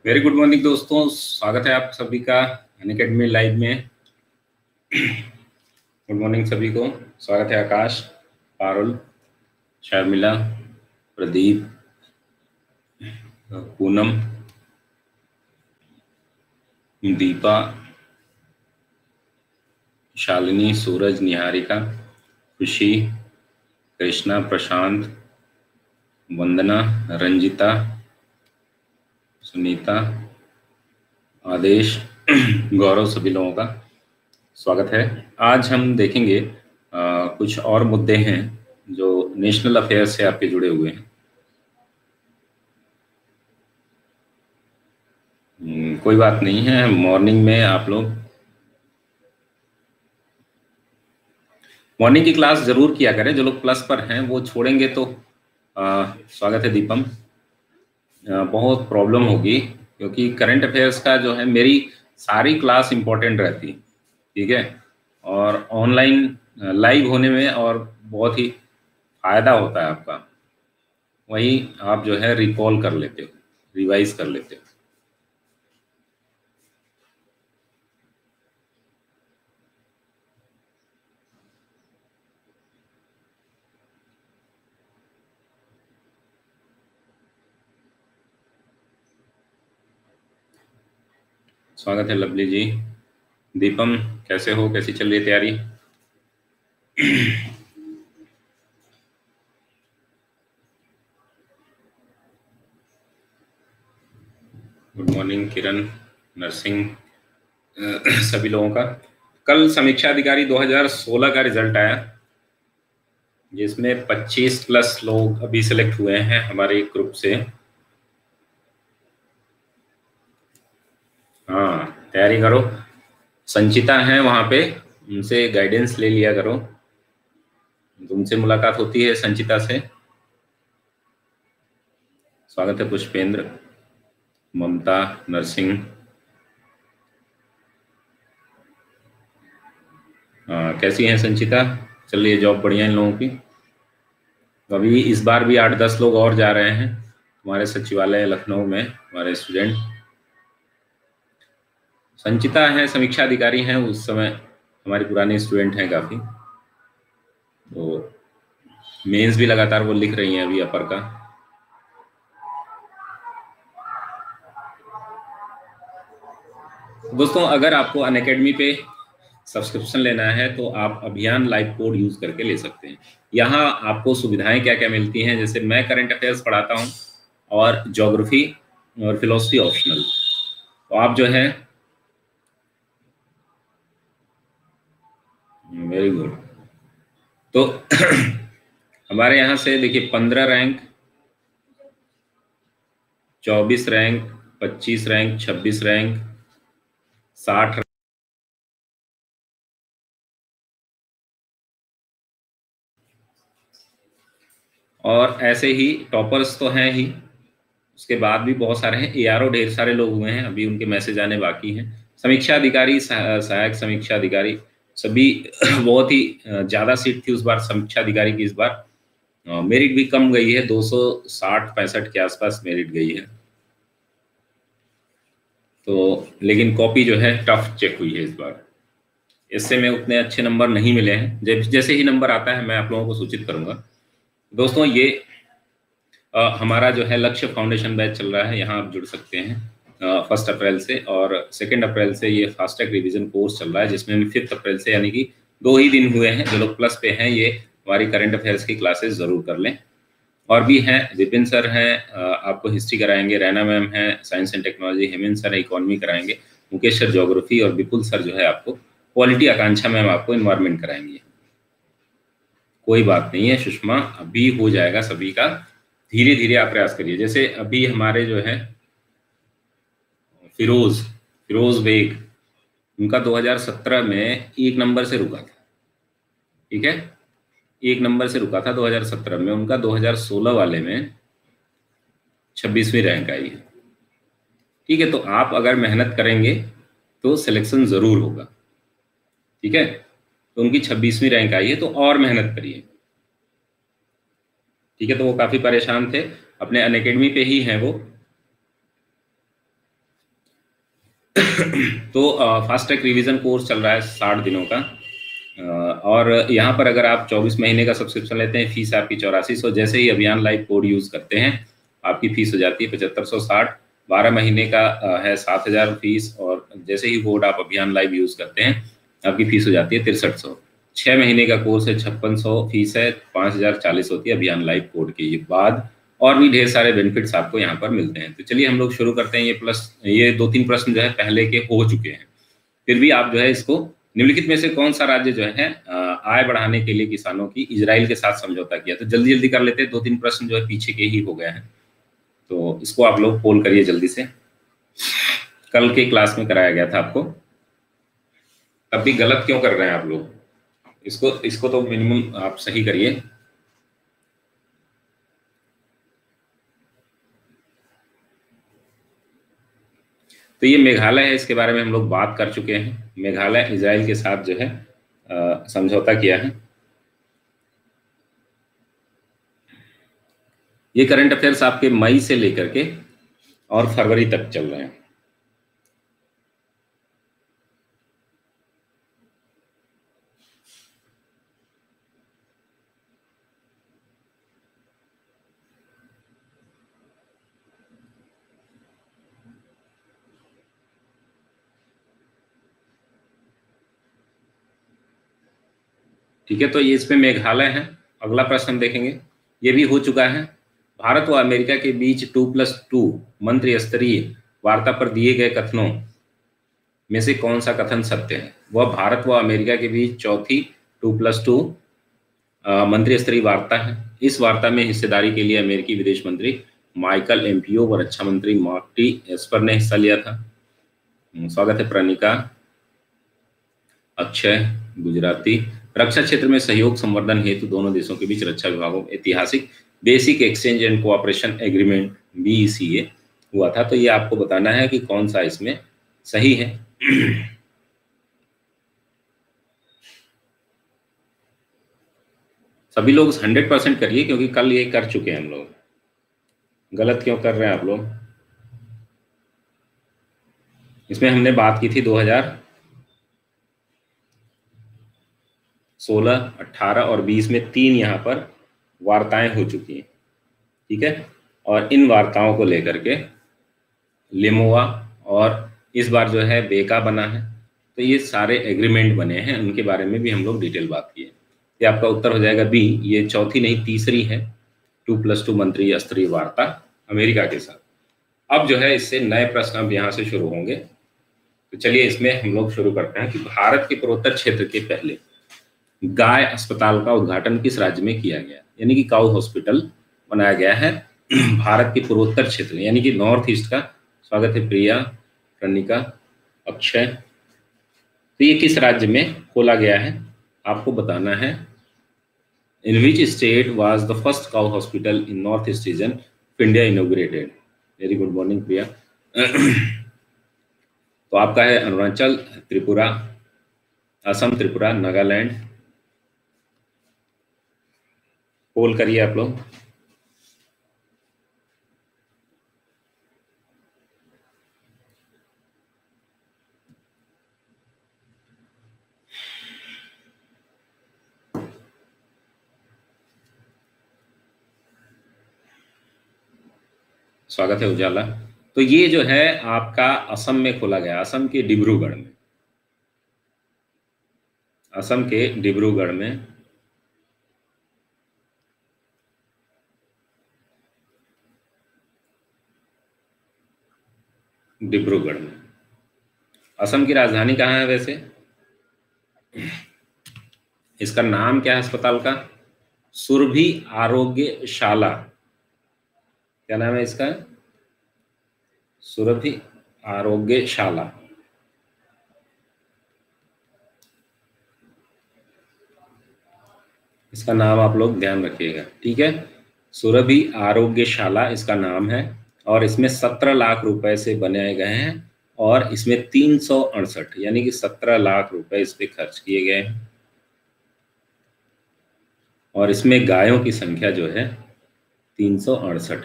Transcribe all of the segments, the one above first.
Very good morning दोस्तों, स्वागत है आप सभी का अनअकैडमी लाइव में। गुड मॉर्निंग सभी को। स्वागत है आकाश, पारुल, शर्मिला, प्रदीप, पूनम, दीपा, शालिनी, सूरज, निहारिका, खुशी, कृष्णा, प्रशांत, वंदना, रंजिता, सुनीता, आदेश, गौरव, सभी लोगों का स्वागत है। आज हम देखेंगे कुछ और मुद्दे हैं जो नेशनल अफेयर्स से आपके जुड़े हुए हैं। कोई बात नहीं है, मॉर्निंग में आप लोग मॉर्निंग की क्लास जरूर किया करें। जो लोग प्लस पर हैं वो छोड़ेंगे तो स्वागत है दीपम, बहुत प्रॉब्लम होगी, क्योंकि करंट अफेयर्स का जो है मेरी सारी क्लास इंपॉर्टेंट रहती, ठीक है, और ऑनलाइन लाइव होने में और बहुत ही फायदा होता है आपका। वही आप जो है रिकॉल कर लेते हो, रिवाइज कर लेते हो। स्वागत है लवली जी। दीपम कैसे हो, कैसी चल रही है तैयारी? गुड मॉर्निंग किरण, नर्सिंग, सभी लोगों का। कल समीक्षा अधिकारी 2016 का रिजल्ट आया, जिसमें 25 प्लस लोग अभी सिलेक्ट हुए हैं हमारे ग्रुप से। हाँ, तैयारी करो। संचिता है वहाँ पे, उनसे गाइडेंस ले लिया करो। तुमसे मुलाकात होती है संचिता से। स्वागत है पुष्पेंद्र, ममता, नरसिंह। कैसी हैं संचिता? चल रही है जॉब बढ़िया इन लोगों की? अभी इस बार भी 8-10 लोग और जा रहे हैं हमारे सचिवालय लखनऊ में, हमारे स्टूडेंट। संचिता है समीक्षा अधिकारी हैं, उस समय हमारी पुरानी स्टूडेंट हैं काफ़ी, तो मेंस भी लगातार वो लिख रही हैं अभी अपर का। दोस्तों, अगर आपको अनअकैडमी पे सब्सक्रिप्शन लेना है तो आप अभियान लाइव कोड यूज करके ले सकते हैं। यहाँ आपको सुविधाएं क्या क्या मिलती हैं, जैसे मैं करंट अफेयर्स पढ़ाता हूँ और ज्योग्राफी और फिलोसफी ऑप्शनल, तो आप जो है वेरी गुड। तो हमारे यहाँ से देखिए 15 रैंक, 24 रैंक, 25 रैंक, 26 रैंक, 60 और ऐसे ही टॉपर्स तो हैं ही, उसके बाद भी बहुत सारे हैं। एआरओ ढेर सारे लोग हुए हैं, अभी उनके मैसेज आने बाकी हैं। समीक्षा अधिकारी, सहायक समीक्षा अधिकारी, सभी बहुत ही ज़्यादा सीट थी उस बार समीक्षा अधिकारी की। इस बार मेरिट भी कम गई है, 260-65 के आसपास मेरिट गई है। तो लेकिन कॉपी जो है टफ चेक हुई है इस बार। इससे में उतने अच्छे नंबर नहीं मिले हैं। जैसे ही नंबर आता है मैं आप लोगों को सूचित करूंगा। दोस्तों, ये हमारा जो है लक्ष्य फाउंडेशन बैच चल रहा है, यहाँ आप जुड़ सकते हैं 1 अप्रैल से, और 2 अप्रैल से ये फास्टैग रिवीजन कोर्स चल रहा है, जिसमें 5 अप्रैल से, यानी कि 2 ही दिन हुए हैं। जो लोग प्लस पे हैं ये हमारी करंट अफेयर्स की क्लासेस जरूर कर लें। और भी हैं, विपिन सर हैं, आपको हिस्ट्री कराएंगे, रैना मैम है science and technology, Hemant sir economy कराएंगे, मुकेश सर ज्योग्राफी, और विपुल सर जो है आपको क्वालिटी, आकांक्षा मैम आपको इन्वायरमेंट कराएंगे। कोई बात नहीं है सुषमा, अभी हो जाएगा सभी का। धीरे धीरे आप प्रयास करिए। जैसे अभी हमारे जो है फिरोज बेग, उनका 2017 में 1 नंबर से रुका था, ठीक है, 1 नंबर से रुका था 2017 में। उनका 2016 वाले में 26वीं रैंक आई है, ठीक है। तो आप अगर मेहनत करेंगे तो सिलेक्शन जरूर होगा, ठीक है। तो उनकी 26वीं रैंक आई है, तो और मेहनत करिए, ठीक है। तो वो काफी परेशान थे, अपने अनअकैडमी पे ही हैं वो। तो फास्ट ट्रैक रिवीजन कोर्स चल रहा है 60 दिनों का। और यहाँ पर अगर आप 24 महीने का सब्सक्रिप्शन लेते हैं, फीस आपकी 8400। जैसे ही अभियान लाइव कोड यूज़ करते हैं आपकी फीस हो जाती है 7560। 12 महीने का है 7000 फीस, और जैसे ही कोड आप अभियान लाइव यूज़ करते हैं आपकी फीस हो जाती है 6300। 6 महीने का कोर्स है 5600 फीस है, 5040 होती है अभियान लाइव कोड के बाद। और भी ढेर सारे बेनिफिट्स आपको यहाँ पर मिलते हैं। तो चलिए हम लोग शुरू करते हैं। ये 2-3 प्रश्न जो है पहले के हो चुके हैं, फिर भी आप जो है इसको, निम्नलिखित में से कौन सा राज्य जो है आय बढ़ाने के लिए किसानों की इजराइल के साथ समझौता किया? तो जल्दी जल्दी कर लेते हैं, 2-3 प्रश्न जो है पीछे के ही हो गए हैं, तो इसको आप लोग पोल करिए जल्दी से। कल के क्लास में कराया गया था आपको, तब भी गलत क्यों कर रहे हैं आप लोग? इसको इसको तो मिनिमम आप सही करिए। तो ये मेघालय है, इसके बारे में हम लोग बात कर चुके हैं। मेघालय इजराइल के साथ जो है समझौता किया है। ये करंट अफेयर्स आपके मई से लेकर के और फरवरी तक चल रहे हैं। ठीक है, तो ये इसमें मेघालय है। अगला प्रश्न हम देखेंगे, ये भी हो चुका है। भारत व अमेरिका के बीच 2+2 मंत्री स्तरीय वार्ता पर दिए गए कथनों में से कौन सा कथन सत्य है? वह भारत व अमेरिका के बीच चौथी 2+2 मंत्री स्तरीय वार्ता है। इस वार्ता में हिस्सेदारी के लिए अमेरिकी विदेश मंत्री माइकल एम्पियो व रक्षा मंत्री मार्क टी एस्पर ने हिस्सा लिया था। स्वागत है प्रणिका, अक्षय, गुजराती। रक्षा क्षेत्र में सहयोग संवर्धन हेतु दोनों देशों के बीच रक्षा विभागों ऐतिहासिक basic exchange and cooperation agreement BECA हुआ था। तो ये आपको बताना है कि कौन सा इसमें सही है। सभी लोग 100% करिए, क्योंकि कल ये कर चुके हैं हम लोग। गलत क्यों कर रहे हैं आप लोग? इसमें हमने बात की थी 2016, 18 और 20 में 3 यहाँ पर वार्ताएं हो चुकी हैं। ठीक है, और इन वार्ताओं को लेकर के लिमोआ और इस बार जो है बेका बना है। तो ये सारे एग्रीमेंट बने हैं, उनके बारे में भी हम लोग डिटेल बात किए। ये आपका उत्तर हो जाएगा बी, ये चौथी नहीं तीसरी है 2+2 मंत्री स्तरीय वार्ता अमेरिका के साथ। अब जो है इससे नए प्रश्न अब यहाँ से शुरू होंगे। तो चलिए इसमें हम लोग शुरू करते हैं कि भारत के पूर्वोत्तर क्षेत्र के पहले गाय अस्पताल का उद्घाटन किस राज्य में किया गया? यानी कि काउ हॉस्पिटल बनाया गया है भारत के पूर्वोत्तर क्षेत्र यानी कि नॉर्थ ईस्ट का। स्वागत है प्रिया, प्रणिका, अक्षय। तो ये किस राज्य में खोला गया है आपको बताना है। In which state was the first cow hospital in north east region of India inaugurated? Very good morning Priya. तो आपका है अरुणाचल, त्रिपुरा, असम, त्रिपुरा, नागालैंड। पोल करिए आप लोग। स्वागत है उजाला। तो ये जो है आपका असम में खोला गया, असम के डिब्रूगढ़ में। असम के डिब्रूगढ़ में डिब्रूगढ़ में। असम की राजधानी कहाँ है वैसे? इसका नाम क्या है अस्पताल का? सुरभि आरोग्यशाला। क्या नाम है इसका? सुरभि आरोग्यशाला। इसका नाम आप लोग ध्यान रखिएगा, ठीक है। सुरभि आरोग्यशाला इसका नाम है, और इसमें 17 लाख रुपए से बनाए गए हैं, और इसमें 368 यानी कि 17 लाख रुपए इस पे खर्च किए गए हैं। और इसमें गायों की संख्या जो है 368।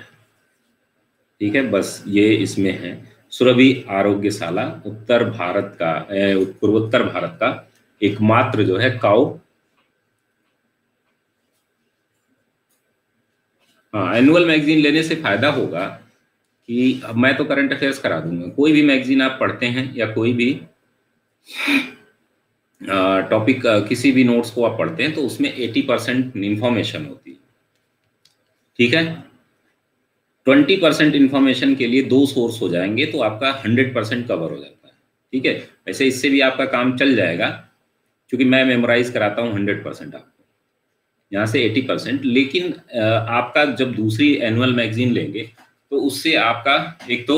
ठीक है, बस ये इसमें है। सुरभि आरोग्यशाला उत्तर भारत का पूर्वोत्तर भारत का एकमात्र जो है काउ। हाँ, एनुअल मैगजीन लेने से फायदा होगा कि अब मैं तो करंट अफेयर्स करा दूंगा, कोई भी मैगजीन आप पढ़ते हैं या कोई भी टॉपिक किसी भी नोट्स को आप पढ़ते हैं तो उसमें 80% इंफॉर्मेशन होती है, ठीक है। 20% इंफॉर्मेशन के लिए 2 सोर्स हो जाएंगे तो आपका 100% कवर हो जाता है, ठीक है। वैसे इससे भी आपका काम चल जाएगा क्योंकि मैं मेमोराइज कराता हूँ 100% आपको, यहाँ से 80%। लेकिन आपका जब दूसरी एनुअल मैगजीन लेंगे तो उससे आपका एक तो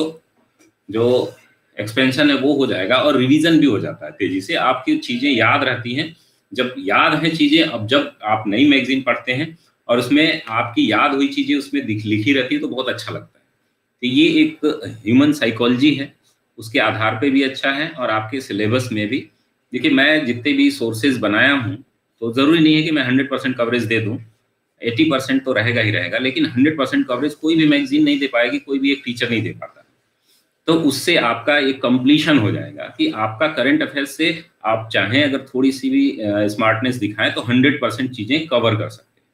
जो एक्सपेंशन है वो हो जाएगा और रिवीजन भी हो जाता है तेजी से, आपकी चीजें याद रहती हैं। जब याद है चीजें, अब जब आप नई मैगजीन पढ़ते हैं और उसमें आपकी याद हुई चीजें उसमें लिखी रहती है तो बहुत अच्छा लगता है। तो ये एक ह्यूमन साइकोलॉजी है, उसके आधार पे भी अच्छा है और आपके सिलेबस में भी। देखिए मैं जितने भी सोर्सेज बनाया हूँ तो जरूरी नहीं है कि मैं 100% कवरेज दे दूँ, 80% तो रहेगा ही रहेगा, लेकिन 100% कवरेज कोई भी मैगजीन नहीं दे पाएगी, कोई भी एक टीचर नहीं दे पाता। तो उससे आपका एक कंप्लीशन हो जाएगा कि आपका करंट अफेयर्स से आप चाहें अगर थोड़ी सी भी स्मार्टनेस दिखाएं तो 100% चीजें कवर कर सकते हैं,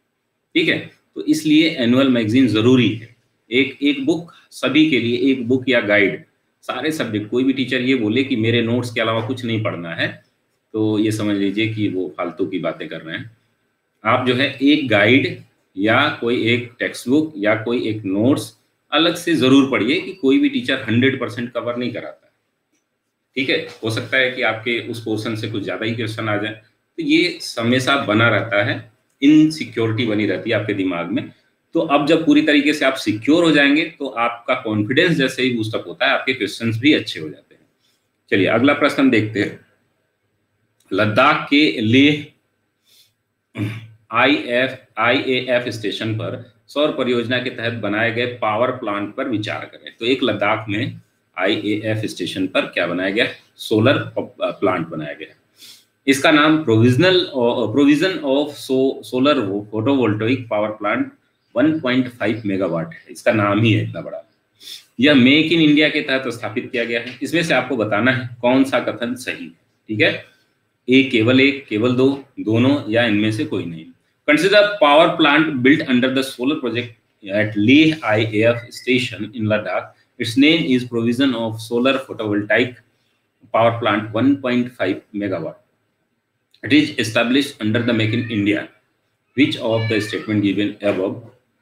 ठीक है। तो इसलिए एनुअल मैगजीन जरूरी है। एक बुक सभी के लिए, एक बुक या गाइड सारे सब्जेक्ट। कोई भी टीचर ये बोले कि मेरे नोट्स के अलावा कुछ नहीं पढ़ना है तो ये समझ लीजिए कि वो फालतू की बातें कर रहे हैं। आप जो है एक गाइड या कोई एक टेक्स्ट बुक या कोई एक नोट्स अलग से जरूर पढ़िए कि कोई भी टीचर 100% कवर नहीं कराता, ठीक है। हो सकता है कि आपके उस पोर्शन से कुछ ज्यादा ही क्वेश्चन आ जाए, तो ये हमेशा बना रहता है, इनसिक्योरिटी बनी रहती है आपके दिमाग में। तो अब जब पूरी तरीके से आप सिक्योर हो जाएंगे तो आपका कॉन्फिडेंस जैसे ही बूस्टअप होता है आपके क्वेश्चंस भी अच्छे हो जाते हैं। चलिए अगला प्रश्न हम देखते हैं। लद्दाख के लेह IAF स्टेशन पर सौर परियोजना के तहत बनाए गए पावर प्लांट पर विचार करें। तो एक लद्दाख में IAF स्टेशन पर क्या बनाया गया? सोलर प्लांट बनाया गया। इसका नाम provision of solar photovoltaic power plant 1.5 megawatt है, इसका नाम ही है इतना बड़ा। यह मेक इन इंडिया के तहत स्थापित किया गया है। इसमें से आपको बताना है कौन सा कथन सही है, ठीक है। एक, केवल दो, दोनों या इनमें से कोई नहीं। Consider power plant built under the solar project at Leh IAF station in Ladakh. Its name is provision of solar photovoltaic power plant 1.5 megawatt. It is established under the Make in India. Which of the statement given above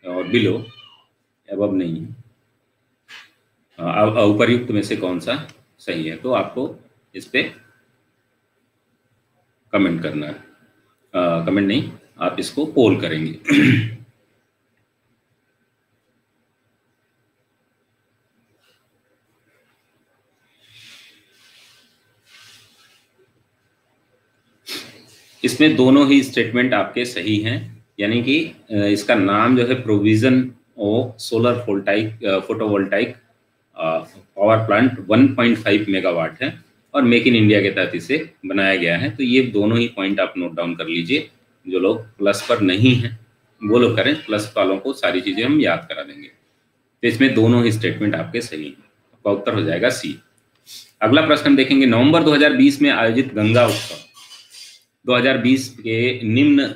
or below, above नहीं है, उपर्युक्त में से कौन सा सही है? तो आपको इस पे कमेंट करना है, कमेंट नहीं, आप इसको पोल करेंगे। इसमें दोनों ही स्टेटमेंट आपके सही हैं, यानी कि इसका नाम जो है provision of solar photovoltaic power plant 1.5 megawatt है और मेक इन इंडिया के तहत इसे बनाया गया है। तो ये दोनों ही पॉइंट आप नोट डाउन कर लीजिए। जो लोग प्लस पर नहीं हैं वो लोग करें, प्लस वालों को सारी चीजें हम याद करा देंगे। तो इसमें दोनों ही स्टेटमेंट आपके सही हैं, आपका उत्तर हो जाएगा सी। अगला प्रश्न हम देखेंगे। नवंबर 2020 में आयोजित गंगा उत्सव 2020 के निम्न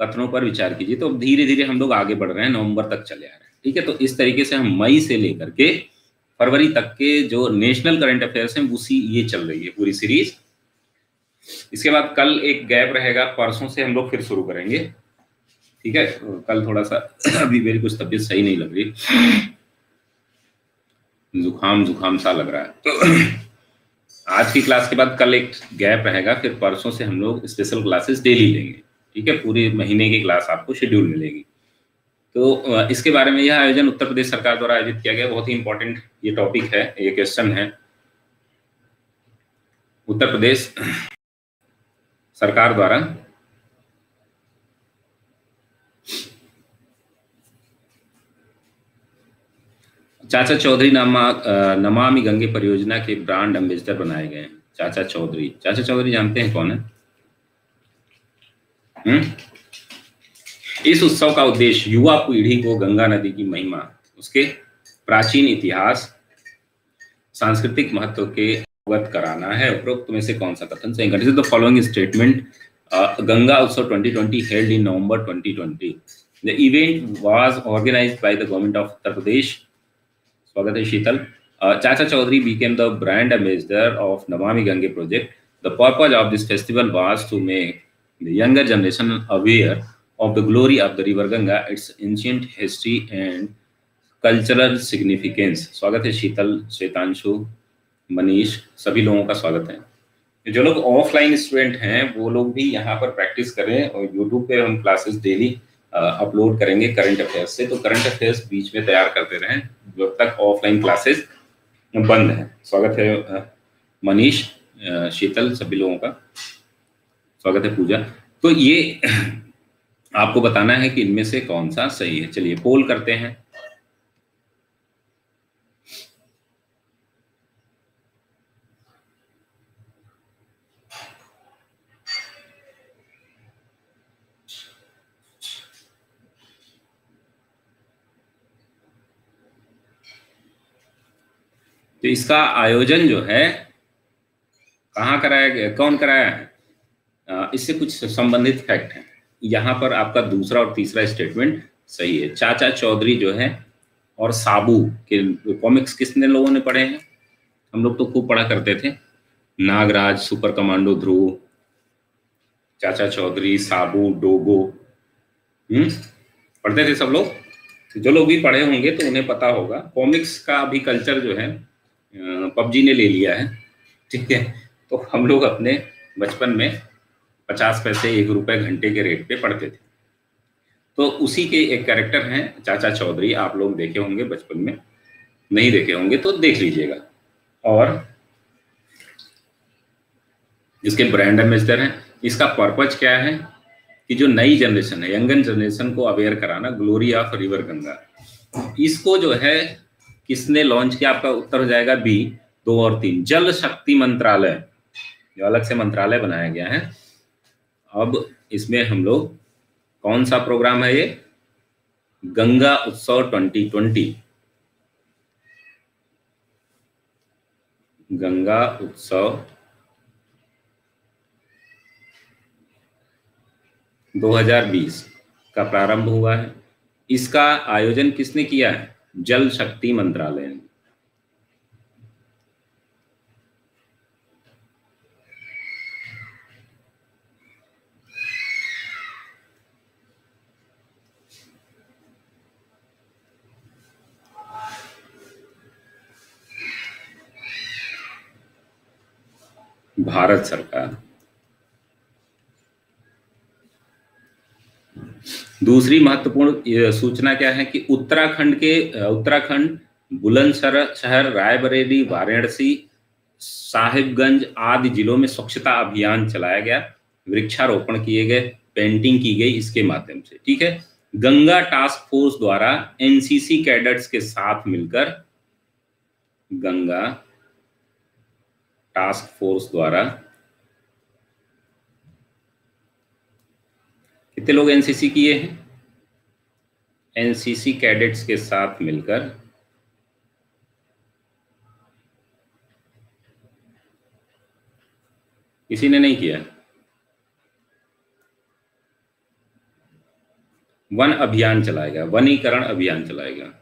कथनों पर विचार कीजिए। तो धीरे धीरे हम लोग आगे बढ़ रहे हैं, नवंबर तक चले आ रहे हैं, ठीक है। तो इस तरीके से हम मई से लेकर के फरवरी तक के जो नेशनल करंट अफेयर्स हैं उसी ये चल रही है पूरी सीरीज। इसके बाद कल एक गैप रहेगा, परसों से हम लोग फिर शुरू करेंगे, ठीक है। कल थोड़ा सा अभी मेरी कुछ तबीयत सही नहीं लग रही, जुकाम सा लग रहा है। तो आज की क्लास के बाद कल एक गैप रहेगा, फिर परसों से हम लोग स्पेशल क्लासेस डेली लेंगे, ठीक है। पूरे महीने की क्लास आपको शेड्यूल मिलेगी। तो इसके बारे में, यह आयोजन उत्तर प्रदेश सरकार द्वारा आयोजित किया गया। बहुत ही इंपॉर्टेंट ये टॉपिक है, ये क्वेश्चन है। उत्तर प्रदेश सरकार द्वारा चाचा चौधरी नमामि गंगे परियोजना के ब्रांड एम्बेसडर बनाए गए हैं। चाचा चौधरी जानते हैं कौन है? इस उत्सव का उद्देश्य युवा पीढ़ी को गंगा नदी की महिमा, उसके प्राचीन इतिहास, सांस्कृतिक महत्व के अवगत कराना है। उपरोक्त में से कौन सा कथन सही? द फॉलोइंग स्टेटमेंट गंगा उत्सव 2020 held in November 2020. The event was organized by the government of Uttar Pradesh. स्वागत है शीतल। Chacha Chaudhary became the brand ambassador of Namami Gange project. The purpose of this festival was to make the younger generation aware of the glory of the river Ganga, its ancient history and cultural significance. स्वागत है शीतल, श्वेतांशु, मनीष, सभी लोगों का स्वागत है। जो लोग offline student हैं वो लोग भी यहाँ पर प्रैक्टिस करें, और यूट्यूब पे हम क्लासेस डेली अपलोड करेंगे करंट अफेयर्स से, तो करंट अफेयर्स बीच में तैयार करते रहें जब तक ऑफलाइन क्लासेस बंद हैं। स्वागत है मनीष, शीतल, सभी लोगों का स्वागत है। पूजा, तो ये आपको बताना है कि इनमें से कौन सा सही है। चलिए पोल करते हैं। तो इसका आयोजन जो है कहाँ कराया गया, कौन कराया है, इससे कुछ संबंधित फैक्ट हैं। यहाँ पर आपका दूसरा और तीसरा स्टेटमेंट सही है। चाचा चौधरी जो है और साबू के कॉमिक्स किसने लोगों ने पढ़े हैं? हम लोग तो खूब पढ़ा करते थे। नागराज, सुपर कमांडो ध्रुव, चाचा चौधरी, साबू, डोगो, पढ़ते थे सब लोग। जो लोग भी पढ़े होंगे तो उन्हें पता होगा। कॉमिक्स का अभी कल्चर जो है पबजी ने ले लिया है, ठीक है। तो हम लोग अपने बचपन में 50 पैसे 1 रुपए घंटे के रेट पे पढ़ते थे। तो उसी के एक कैरेक्टर हैं चाचा चौधरी, आप लोग देखे होंगे बचपन में, नहीं देखे होंगे तो देख लीजिएगा। और इसके ब्रांड एम्बेसडर हैं। इसका पर्पज क्या है कि जो नई जनरेशन है, यंगन जनरेशन को अवेयर कराना, ग्लोरी ऑफ रिवर गंगा। इसको जो है किसने लॉन्च किया? आपका उत्तर हो जाएगा बी, 2 और 3, जल शक्ति मंत्रालय, जो अलग से मंत्रालय बनाया गया है। अब इसमें हम लोग कौन सा प्रोग्राम है ये? गंगा उत्सव 2020, गंगा उत्सव 2020 का प्रारंभ हुआ है। इसका आयोजन किसने किया है? जल शक्ति मंत्रालय ने। भारत सरकार। दूसरी महत्वपूर्ण सूचना क्या है कि उत्तराखंड बुलंदशहर, रायबरेली, वाराणसी, साहिबगंज आदि जिलों में स्वच्छता अभियान चलाया गया, वृक्षारोपण किए गए, पेंटिंग की गई इसके माध्यम से, ठीक है। गंगा टास्क फोर्स द्वारा एनसीसी कैडेट्स के साथ मिलकर, गंगा टास्क फोर्स द्वारा कितने लोग एनसीसी किए हैं? एनसीसी कैडेट्स के साथ मिलकर किसी ने नहीं किया। वन अभियान चलाएगा, वनीकरण अभियान चलाएगा।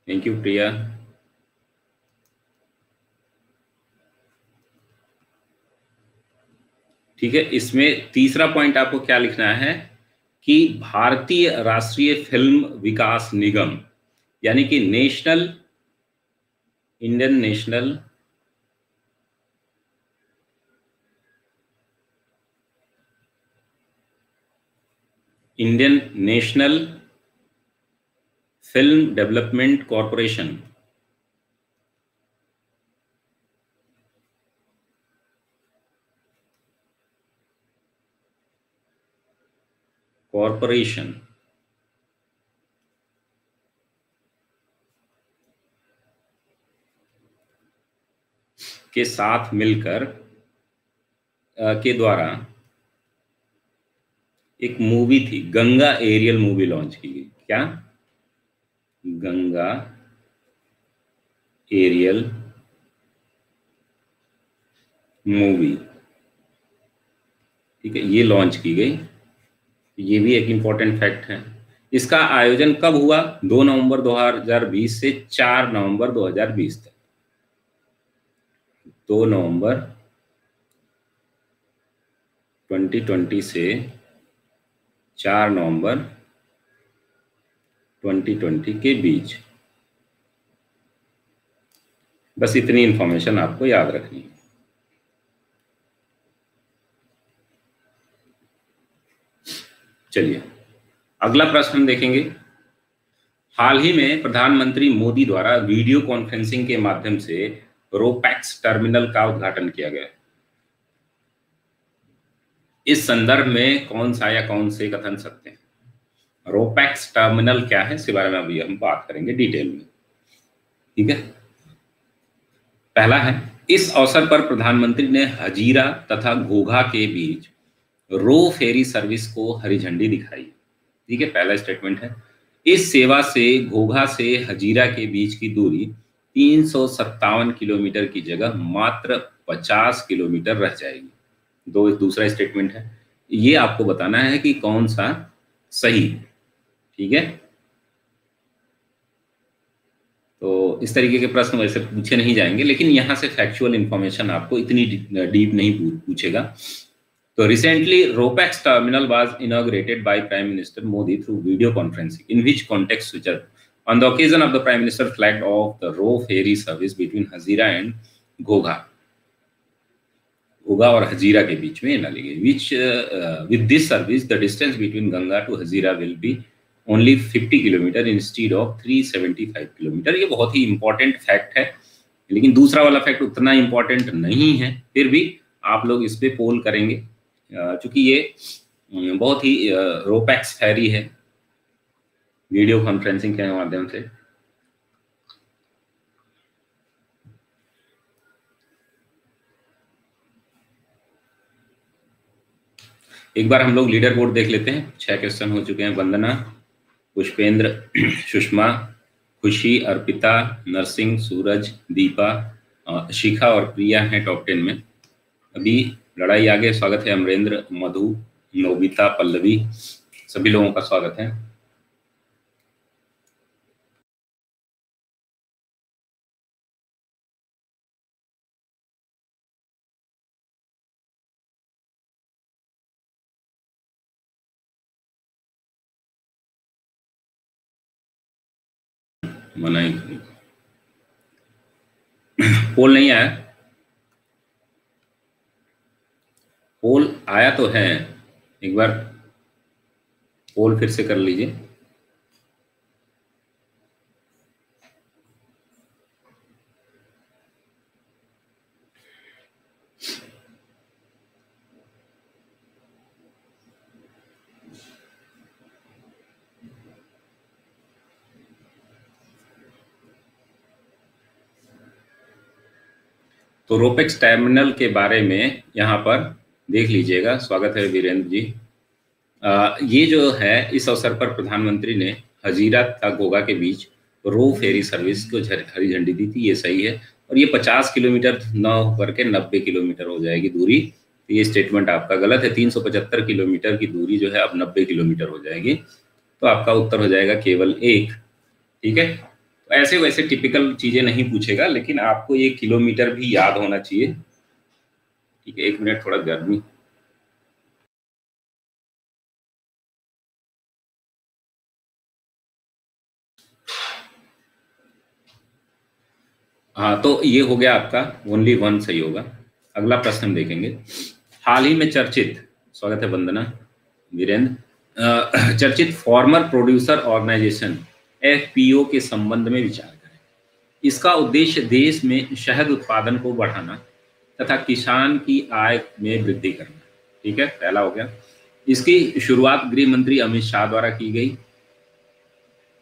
थैंक यू प्रिया। ठीक है, इसमें तीसरा पॉइंट आपको क्या लिखना है कि भारतीय राष्ट्रीय फिल्म विकास निगम, यानी कि Indian national film development corporation, के साथ मिलकर के द्वारा एक मूवी थी, गंगा एरियल मूवी लॉन्च की गई। क्या? गंगा एरियल मूवी, ठीक है, ये लॉन्च की गई। ये भी एक इम्पोर्टेंट फैक्ट है। इसका आयोजन कब हुआ? 2 नवंबर 2020 से 4 नवंबर 2020 तक। 2 नवंबर 2020 से 4 नवंबर 2020 के बीच। बस इतनी इंफॉर्मेशन आपको याद रखनी है। चलिए अगला प्रश्न हम देखेंगे। हाल ही में प्रधानमंत्री मोदी द्वारा वीडियो कॉन्फ्रेंसिंग के माध्यम से रोपैक्स टर्मिनल का उद्घाटन किया गया। इस संदर्भ में कौन सा या कौन से कथन सत्य हैं? रोपैक्स टर्मिनल क्या है, इसके बारे में अभी हम बात करेंगे डिटेल में। ठीक है, पहला है, इस अवसर पर प्रधानमंत्री ने हजीरा तथा घोघा के बीच रो फेरी सर्विस को हरी झंडी दिखाई। ठीक है, पहला स्टेटमेंट है, इस सेवा से घोघा से हजीरा के बीच की दूरी 357 किलोमीटर की जगह मात्र 50 किलोमीटर रह जाएगी। दूसरा स्टेटमेंट है, ये आपको बताना है कि कौन सा सही है। ठीक है, तो इस तरीके के प्रश्न वैसे पूछे नहीं जाएंगे, लेकिन यहाँ से फैक्चुअल इंफॉर्मेशन आपको इतनी डीप नहीं पूछेगा। तो recently ropax terminal was inaugurated by prime minister Modi through video conferencing, in which context switcher on the occasion of the prime minister flagged off the ro ferry service between Hazira and Ghogha. Ghogha और हजीरा के बीच में डाली गई, which with this service the distance between Ganga to Hazira will be only 50 kilometre instead of 375 kilometre. ये बहुत ही important fact है, लेकिन दूसरा वाला फैक्ट उतना इंपॉर्टेंट नहीं है, फिर भी आप लोग इस पे पोल करेंगे, क्योंकि ये बहुत ही रोपैक्स फेरी है वीडियो कॉन्फ्रेंसिंग के माध्यम से। एक बार हम लोग लीडर बोर्ड देख लेते हैं। 6 क्वेश्चन हो चुके हैं। वंदना, पुष्पेंद्र, सुषमा, खुशी, अर्पिता, नरसिंह, सूरज, दीपा, शिखा और प्रिया हैं टॉप 10 में। अभी लड़ाई आगे। स्वागत है अमरेंद्र, मधु, नोबिता, पल्लवी, सभी लोगों का स्वागत है। मनाई पोल नहीं आया? पोल आया तो है, एक बार पोल फिर से कर लीजिए। तो रोपेक्स टर्मिनल के बारे में यहाँ पर देख लीजिएगा। स्वागत है वीरेंद्र जी। ये जो है, इस अवसर पर प्रधानमंत्री ने हजीरा तथा घोघा के बीच रो फेरी सर्विस को हरी झंडी दी थी, ये सही है। और ये 50 किलोमीटर न होकर के 90 किलोमीटर हो जाएगी दूरी, तो ये स्टेटमेंट आपका गलत है। 375 किलोमीटर की दूरी जो है अब 90 किलोमीटर हो जाएगी, तो आपका उत्तर हो जाएगा केवल 1। ठीक है, तो ऐसे वैसे टिपिकल चीजें नहीं पूछेगा, लेकिन आपको ये किलोमीटर भी याद होना चाहिए। ठीक है, 1 मिनट, थोड़ा गर्मी। हाँ, तो ये हो गया आपका ओनली 1 सही होगा। अगला प्रश्न हम देखेंगे। हाल ही में चर्चित, स्वागत है वंदना, वीरेंद्र, चर्चित फार्मर प्रोड्यूसर ऑर्गेनाइजेशन एफपीओ के संबंध में विचार करें। इसका उद्देश्य देश में शहद उत्पादन को बढ़ाना तथा किसान की आय में वृद्धि करना। ठीक है, पहला हो गया। इसकी शुरुआत गृह मंत्री अमित शाह द्वारा की गई।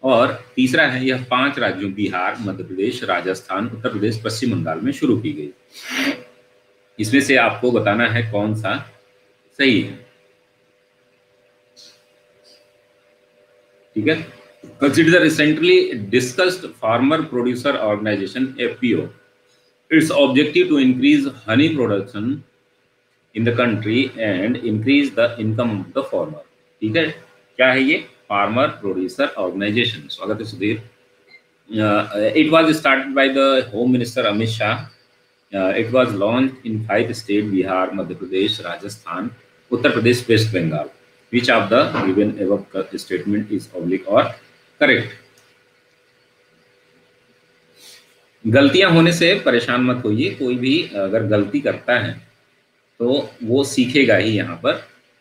और तीसरा है, यह 5 राज्यों बिहार, मध्य प्रदेश, राजस्थान, उत्तर प्रदेश, पश्चिम बंगाल में शुरू की गई। इसमें से आपको बताना है कौन सा सही है। ठीक है। Consider the recently discussed farmer producer organisation FPO, its objective to increase honey production in the country and increase the income of the farmer. ठीक है, क्या है ये? Farmer producer organisation. स्वागत है Sudhir. It was started by the home minister Amit Shah. It was launch in 5 state, Bihar, Madhya Pradesh, Rajasthan, Uttar Pradesh, West Bengal. Which of the given above statement is oblique और correct? गलतियां होने से परेशान मत होइए, कोई भी अगर गलती करता है तो वो सीखेगा ही। यहाँ पर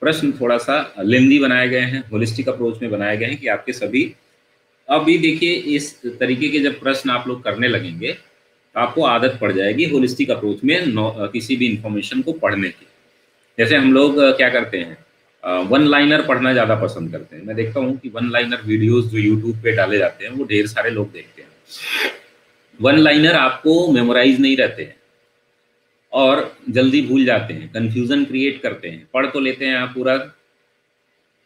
प्रश्न थोड़ा सा लेंदी बनाए गए हैं, होलिस्टिक अप्रोच में बनाए गए हैं कि आपके सभी, अभी देखिए इस तरीके के जब प्रश्न आप लोग करने लगेंगे तो आपको आदत पड़ जाएगी होलिस्टिक अप्रोच में किसी भी इंफॉर्मेशन को पढ़ने की। जैसे हम लोग क्या करते हैं, वन लाइनर पढ़ना ज़्यादा पसंद करते हैं। मैं देखता हूँ कि वन लाइनर वीडियोस जो यूट्यूब पे डाले जाते हैं वो ढेर सारे लोग देखते हैं। वन लाइनर आपको मेमोराइज नहीं रहते हैं और जल्दी भूल जाते हैं, कंफ्यूजन क्रिएट करते हैं। पढ़ तो लेते हैं आप पूरा,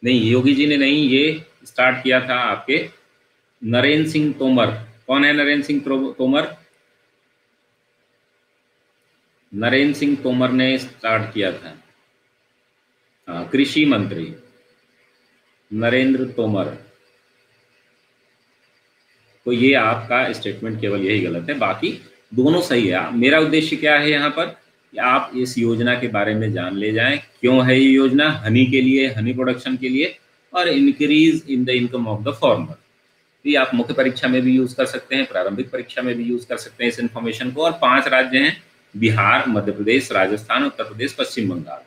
नहीं योगी जी ने नहीं, ये स्टार्ट किया था आपके नरेंद्र सिंह तोमर। कौन है नरेंद्र सिंह तोमर? नरेंद्र सिंह तोमर ने स्टार्ट किया था, कृषि मंत्री नरेंद्र तोमर। तो ये आपका स्टेटमेंट केवल यही गलत है, बाकी दोनों सही है। मेरा उद्देश्य क्या है यहाँ पर कि आप इस योजना के बारे में जान ले जाएं। क्यों है ये योजना? हनी के लिए, हनी प्रोडक्शन के लिए, और increase in the income of the farmer. ये आप मुख्य परीक्षा में भी यूज कर सकते हैं, प्रारंभिक परीक्षा में भी यूज कर सकते हैं इस इन्फॉर्मेशन को। और 5 राज्य हैं, बिहार, मध्य प्रदेश, राजस्थान, उत्तर प्रदेश, पश्चिम बंगाल।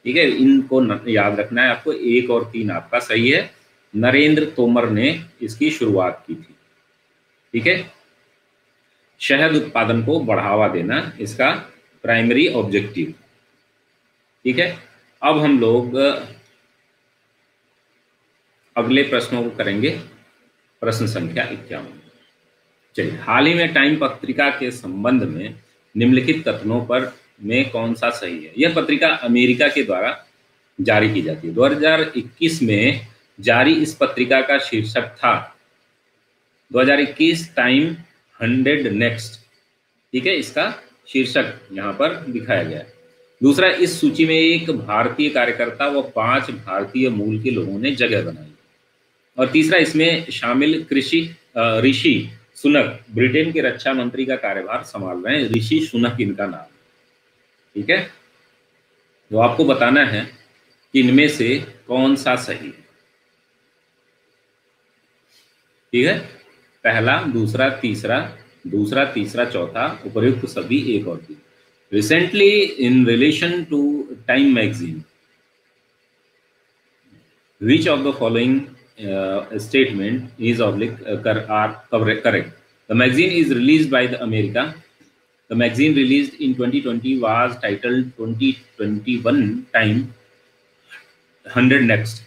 ठीक है, इनको याद रखना है आपको। 1 और 3 आपका सही है। नरेंद्र तोमर ने इसकी शुरुआत की थी। ठीक है, शहद उत्पादन को बढ़ावा देना इसका प्राइमरी ऑब्जेक्टिव। ठीक है, अब हम लोग अगले प्रश्नों को करेंगे। प्रश्न संख्या 51। चलिए, हाल ही में टाइम पत्रिका के संबंध में निम्नलिखित कथनों पर में कौन सा सही है? यह पत्रिका अमेरिका के द्वारा जारी की जाती है। 2021 में जारी इस पत्रिका का शीर्षक था 2021 टाइम 100 नेक्स्ट। ठीक है, इसका शीर्षक यहाँ पर दिखाया गया है। दूसरा, इस सूची में एक भारतीय कार्यकर्ता व 5 भारतीय मूल के लोगों ने जगह बनाई। और तीसरा, इसमें शामिल ऋषि सुनक ब्रिटेन के रक्षा मंत्री का कार्यभार संभाल रहे हैं। ऋषि सुनक इनका नाम। ठीक है, तो आपको बताना है कि इनमें से कौन सा सही है। ठीक है, पहला, दूसरा, तीसरा, चौथा, उपर्युक्त सभी 1 और 3। Recently in relation to Time magazine, which of the following statement is correct? The magazine is released by the America. The magazine released in 2020 was titled 2021 Time 100 Next.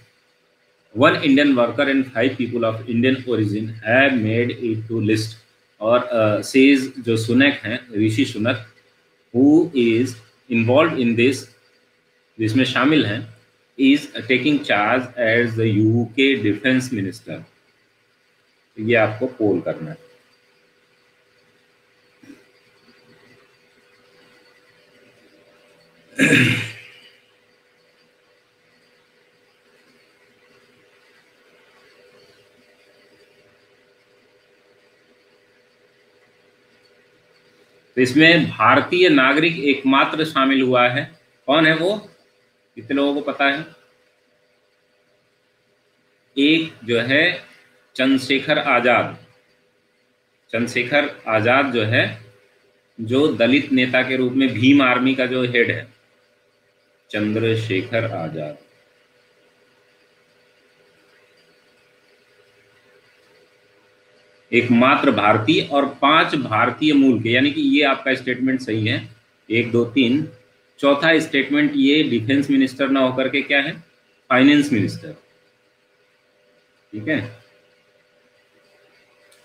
One Indian worker and 5 people of Indian origin have made it to list. और says जो सुनक हैं, Rishi Sunak, who is involved in this, जिसमें शामिल हैं, is taking charge as the UK Defense Minister. ये आपको पोल करना है। तो इसमें भारतीय नागरिक एकमात्र शामिल हुआ है। कौन है वो? कितने लोगों को पता है? एक जो है चंद्रशेखर आजाद। चंद्रशेखर आजाद जो है, जो दलित नेता के रूप में भीम आर्मी का जो हेड है, चंद्रशेखर आजाद। एकमात्र भारतीय और 5 भारतीय मूल के, यानी कि ये आपका स्टेटमेंट सही है। 1, 2, 3। चौथा स्टेटमेंट, ये डिफेंस मिनिस्टर ना होकर के क्या है? Finance minister. ठीक है,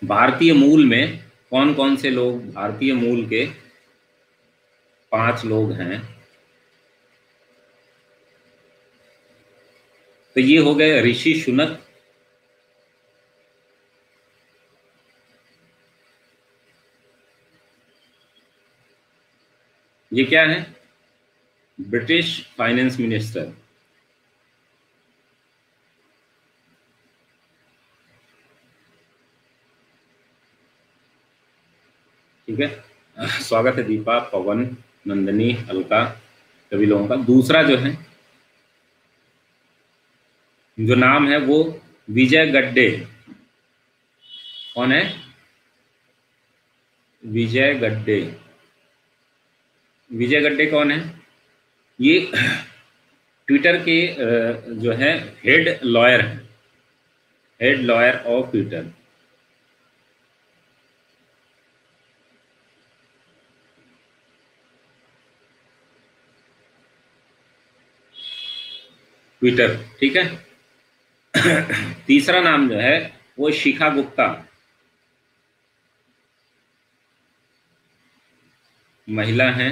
भारतीय मूल में कौन कौन से लोग भारतीय मूल के 5 लोग हैं। तो ये हो गए ऋषि सुनक, ये क्या है? British finance minister. ठीक है, स्वागत है दीपा, पवन, नंदनी, अलका, सभी लोगों का। दूसरा जो है, जो नाम है वो विजय गड्डे। कौन है? विजय गड्डे। विजय गड्डे कौन है? ये ट्विटर के जो है हेड लॉयर हैं, head lawyer of Twitter. Twitter, ठीक है। तीसरा नाम जो है वो शिखा गुप्ता, महिला हैं।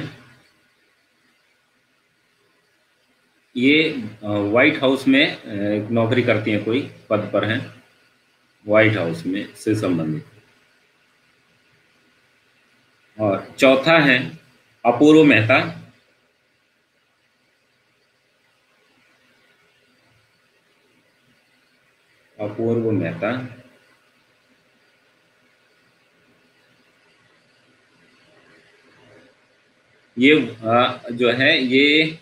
ये व्हाइट हाउस में नौकरी करती हैं, कोई पद पर हैं व्हाइट हाउस में से संबंधित। और चौथा है अपूर्व मेहता। अपूर्व मेहता, ये जो है ये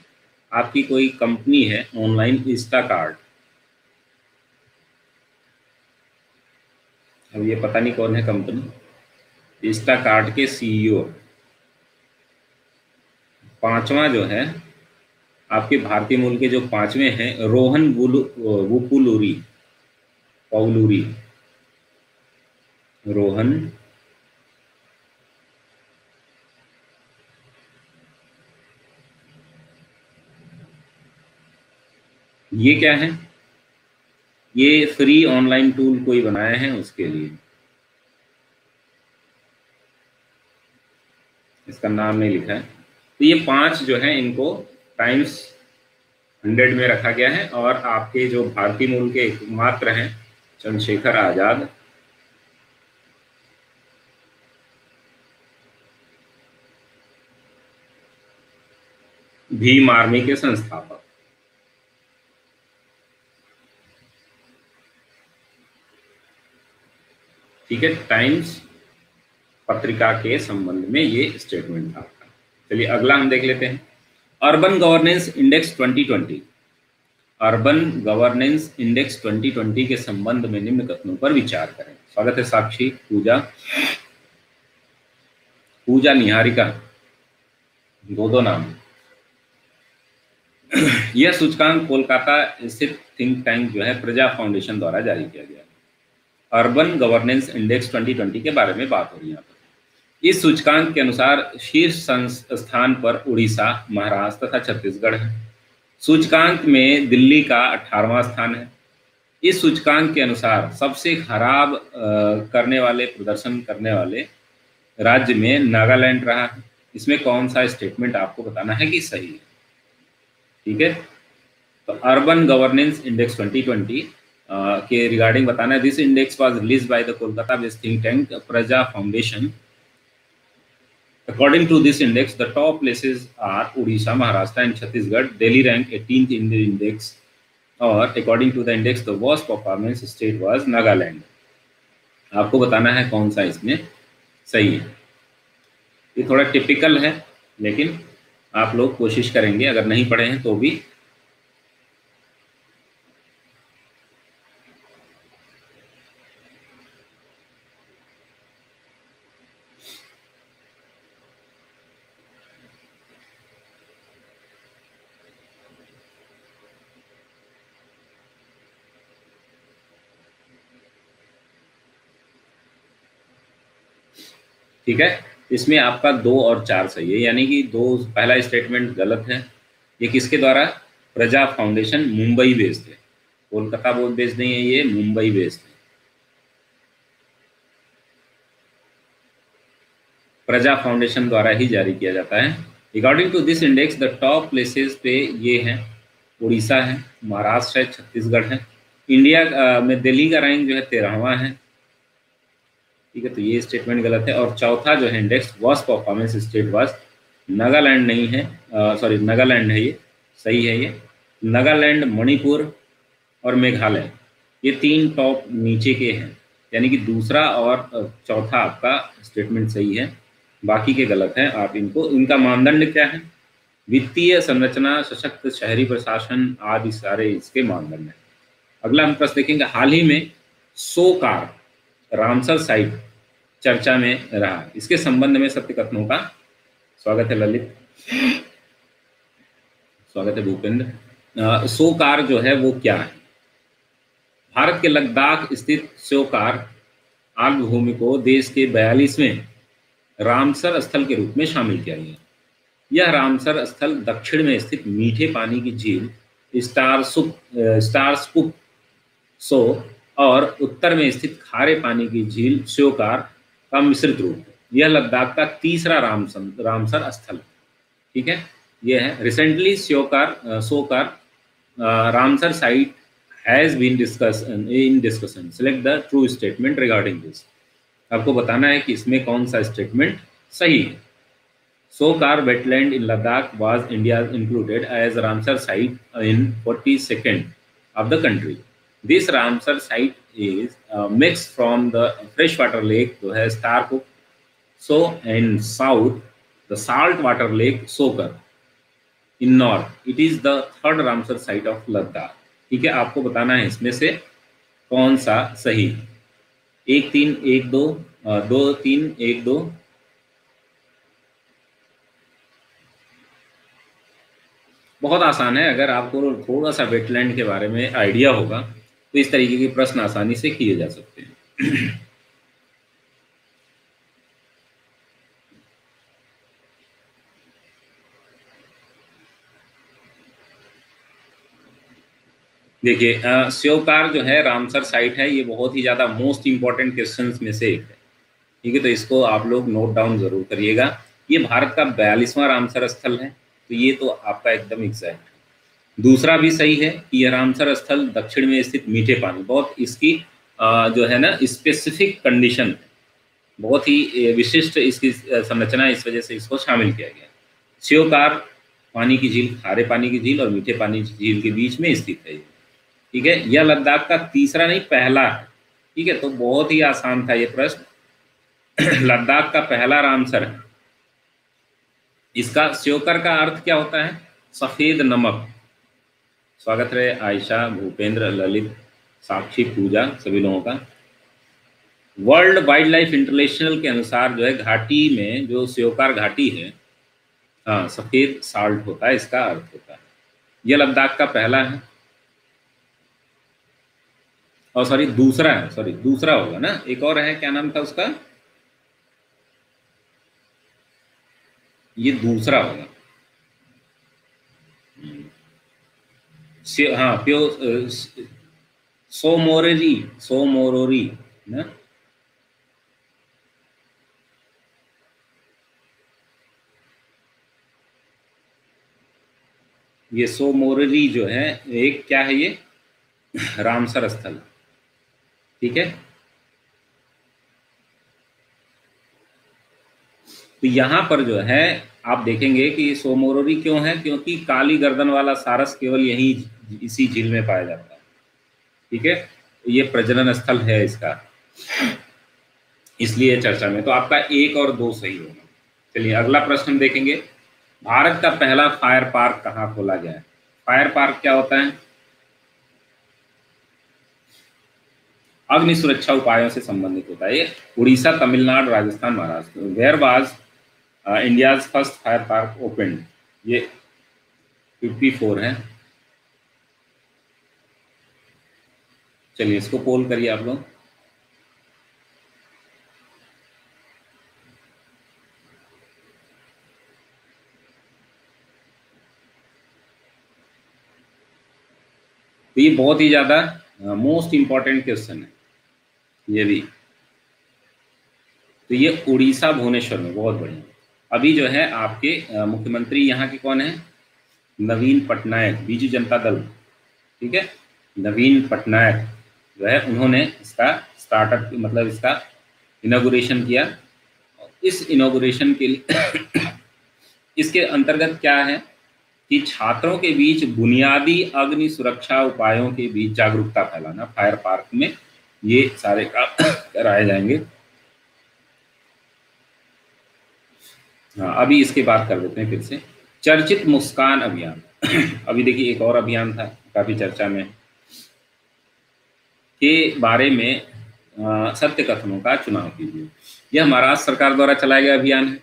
आपकी कोई कंपनी है ऑनलाइन, इंस्टाकार्ट। अब ये पता नहीं कौन है कंपनी, इंस्टाकार्ट के सीईओ। पांचवा जो है आपके भारतीय मूल के जो पांचवें हैं, रोहन वुपुलूरी, पौलूरी, रोहन ये क्या है? ये फ्री ऑनलाइन टूल कोई बनाए हैं उसके लिए, इसका नाम नहीं लिखा है। तो ये 5 जो है इनको टाइम्स 100 में रखा गया है। और आपके जो भारतीय मूल के एकमात्र हैं चंद्रशेखर आजाद, भीम आर्मी के संस्थापक। ठीक है, टाइम्स पत्रिका के संबंध में ये स्टेटमेंट था आपका। चलिए अगला हम देख लेते हैं, urban governance index 2020। Urban governance index 2020 के संबंध में निम्न कथनों पर विचार करें। स्वागत है साक्षी, पूजा, पूजा निहारिका, दो नाम। यह सूचकांक कोलकाता स्थित थिंक टैंक जो है प्रजा फाउंडेशन द्वारा जारी किया गया है। अर्बन गवर्नेंस इंडेक्स 2020 के बारे में बात हो रही है यहाँ पर। इस सूचकांक के अनुसार शीर्ष स्थान पर उड़ीसा, महाराष्ट्र तथा छत्तीसगढ़ है। सूचकांक में दिल्ली का 18वां स्थान है। इस सूचकांक के अनुसार सबसे खराब करने वाले, प्रदर्शन करने वाले राज्य में नागालैंड रहा है। इसमें कौन सा स्टेटमेंट आपको बताना है कि सही है? ठीक है, तो अर्बन गवर्नेंस इंडेक्स 2020 के रिगार्डिंग बताना है। This index was released by the Kolkata based think tank प्रजा foundation. According to this index, the top places are Odisha, Maharashtra, and Chhattisgarh. Delhi ranked 18th in the index, or according to the index, the worst performance state was Nagaland. आपको बताना है कौन सा इसमें सही है। ये थोड़ा टिपिकल है, लेकिन आप लोग कोशिश करेंगे, अगर नहीं पढ़े हैं तो भी। ठीक है, इसमें आपका 2 और 4 सही है, यानी कि 2, पहला स्टेटमेंट गलत है। ये किसके द्वारा? प्रजा फाउंडेशन, मुंबई बेस्ड है, कोलकाता बोर्ड बेस्ड नहीं है, ये मुंबई बेस्ड है। प्रजा फाउंडेशन द्वारा ही जारी किया जाता है। According to this index the top places पे ये हैं, उड़ीसा है, महाराष्ट्र है, छत्तीसगढ़ है। इंडिया में दिल्ली का रैंक जो है 13वां है। ठीक है, तो ये स्टेटमेंट गलत है। और चौथा जो है index worst performance state was, Nagaland नहीं है, सॉरी नागालैंड है ये, सही है ये। नागालैंड, मणिपुर और मेघालय, ये 3 टॉप नीचे के हैं, यानी कि दूसरा और चौथा आपका स्टेटमेंट सही है, बाकी के गलत हैं। आप इनको, इनका मानदंड क्या है? वित्तीय संरचना, सशक्त शहरी प्रशासन आदि सारे इसके मानदंड हैं। अगला हम प्रश्न देखेंगे, हाल ही में सोकार रामसर साइट चर्चा में रहा, इसके संबंध में सत्य कथनों का, स्वागत है ललित, स्वागत है भूपेंद्र। सोकार जो है वो क्या है? भारत के लद्दाख स्थित सोकार आर्द्रभूमि को देश के 42वें रामसर स्थल के रूप में शामिल किया गया। यह रामसर स्थल दक्षिण में स्थित मीठे पानी की झील स्टारस्कुप सो और उत्तर में स्थित खारे पानी की झील श्योकार का मिश्रित रूप है। यह लद्दाख का तीसरा रामसर स्थल, ठीक है, यह है। Recently Tso Kar Ramsar site has been in discussion, select the true statement regarding this. आपको बताना है कि इसमें कौन सा स्टेटमेंट सही है। Tso Kar wetland in Ladakh was India included as Ramsar site in 42nd of the country. This Ramsar site is mixed from the freshwater lake जो है Starkuk, so in south the saltwater lake Sokar, in north it is the third Ramsar site of Ladakh। ठीक है, आपको बताना है इसमें से कौन सा सही। 1 3 1 2 2 3 1 2। बहुत आसान है, अगर आपको थोड़ा सा वेटलैंड के बारे में आइडिया होगा तो इस तरीके के प्रश्न आसानी से किए जा सकते हैं। देखिए, श्योकार जो है रामसर साइट है, ये बहुत ही ज़्यादा मोस्ट इंपॉर्टेंट क्वेश्चंस में से एक है। ठीक है, तो इसको आप लोग नोट डाउन जरूर करिएगा। ये भारत का 42वां रामसर स्थल है, तो ये तो आपका एकदम एग्जैक्ट है। दूसरा भी सही है कि यह रामसर स्थल दक्षिण में स्थित मीठे पानी, बहुत इसकी जो है ना स्पेसिफिक कंडीशन, बहुत ही विशिष्ट इसकी संरचना, इस वजह से इसको शामिल किया गया। श्योकार पानी की झील, खारे पानी की झील और मीठे पानी की झील के बीच में स्थित है। ठीक है, यह लद्दाख का तीसरा नहीं पहला है। ठीक है, तो बहुत ही आसान था ये प्रश्न। लद्दाख का पहला रामसर है। इसका श्योकर का अर्थ क्या होता है? सफेद नमक। स्वागत रहे आयशा, भूपेंद्र, ललित, साक्षी, पूजा, सभी लोगों का। वर्ल्ड वाइल्ड लाइफ इंटरनेशनल के अनुसार जो है घाटी में जो श्योकार घाटी है, हाँ, सफेद साल्ट होता है, इसका अर्थ होता है। यह लद्दाख का पहला है, और सॉरी दूसरा है, सॉरी दूसरा होगा ना, एक और है, क्या नाम था उसका? ये दूसरा होगा। हाँ, सोमोरोरी ना, ये सोमोरोरी जो है एक क्या है, ये रामसर स्थल। ठीक है, तो यहाँ पर जो है आप देखेंगे कि सोमोरोरी क्यों है, क्योंकि काली गर्दन वाला सारस केवल यही इसी झील में पाया जाता है। ठीक है, ये प्रजनन स्थल है इसका, इसलिए चर्चा में। तो आपका 1 और 2 सही होगा। चलिए अगला प्रश्न हम देखेंगे, भारत का पहला फायर पार्क कहाँ खोला गया है? फायर पार्क क्या होता है? अग्नि सुरक्षा उपायों से संबंधित होता है। ये Orissa, Tamil Nadu, Rajasthan, Maharashtra. Where was India's first fire park open? ये 54 है। चलिए इसको पोल करिए आप लोग। तो ये बहुत ही ज्यादा मोस्ट इंपॉर्टेंट क्वेश्चन है ये भी। तो ये उड़ीसा भुवनेश्वर में, बहुत बढ़िया। अभी जो है आपके मुख्यमंत्री यहाँ के कौन है? नवीन पटनायक, बीजू जनता दल, ठीक है। नवीन पटनायक जो है उन्होंने इसका स्टार्टअप मतलब इसका इनॉग्रेशन किया। इस इनॉग्रेशन के लिए इसके अंतर्गत क्या है कि छात्रों के बीच बुनियादी अग्नि सुरक्षा उपायों के बीच जागरूकता फैलाना, फायर पार्क में ये सारे काम कराए जाएंगे। हाँ, अभी इसके बात कर लेते हैं फिर से। चर्चित मुस्कान अभियान अभी देखिए एक और अभियान था काफी चर्चा में, के बारे में सत्य कथनों का चुनाव कीजिए। यह महाराष्ट्र सरकार द्वारा चलाया गया अभियान है।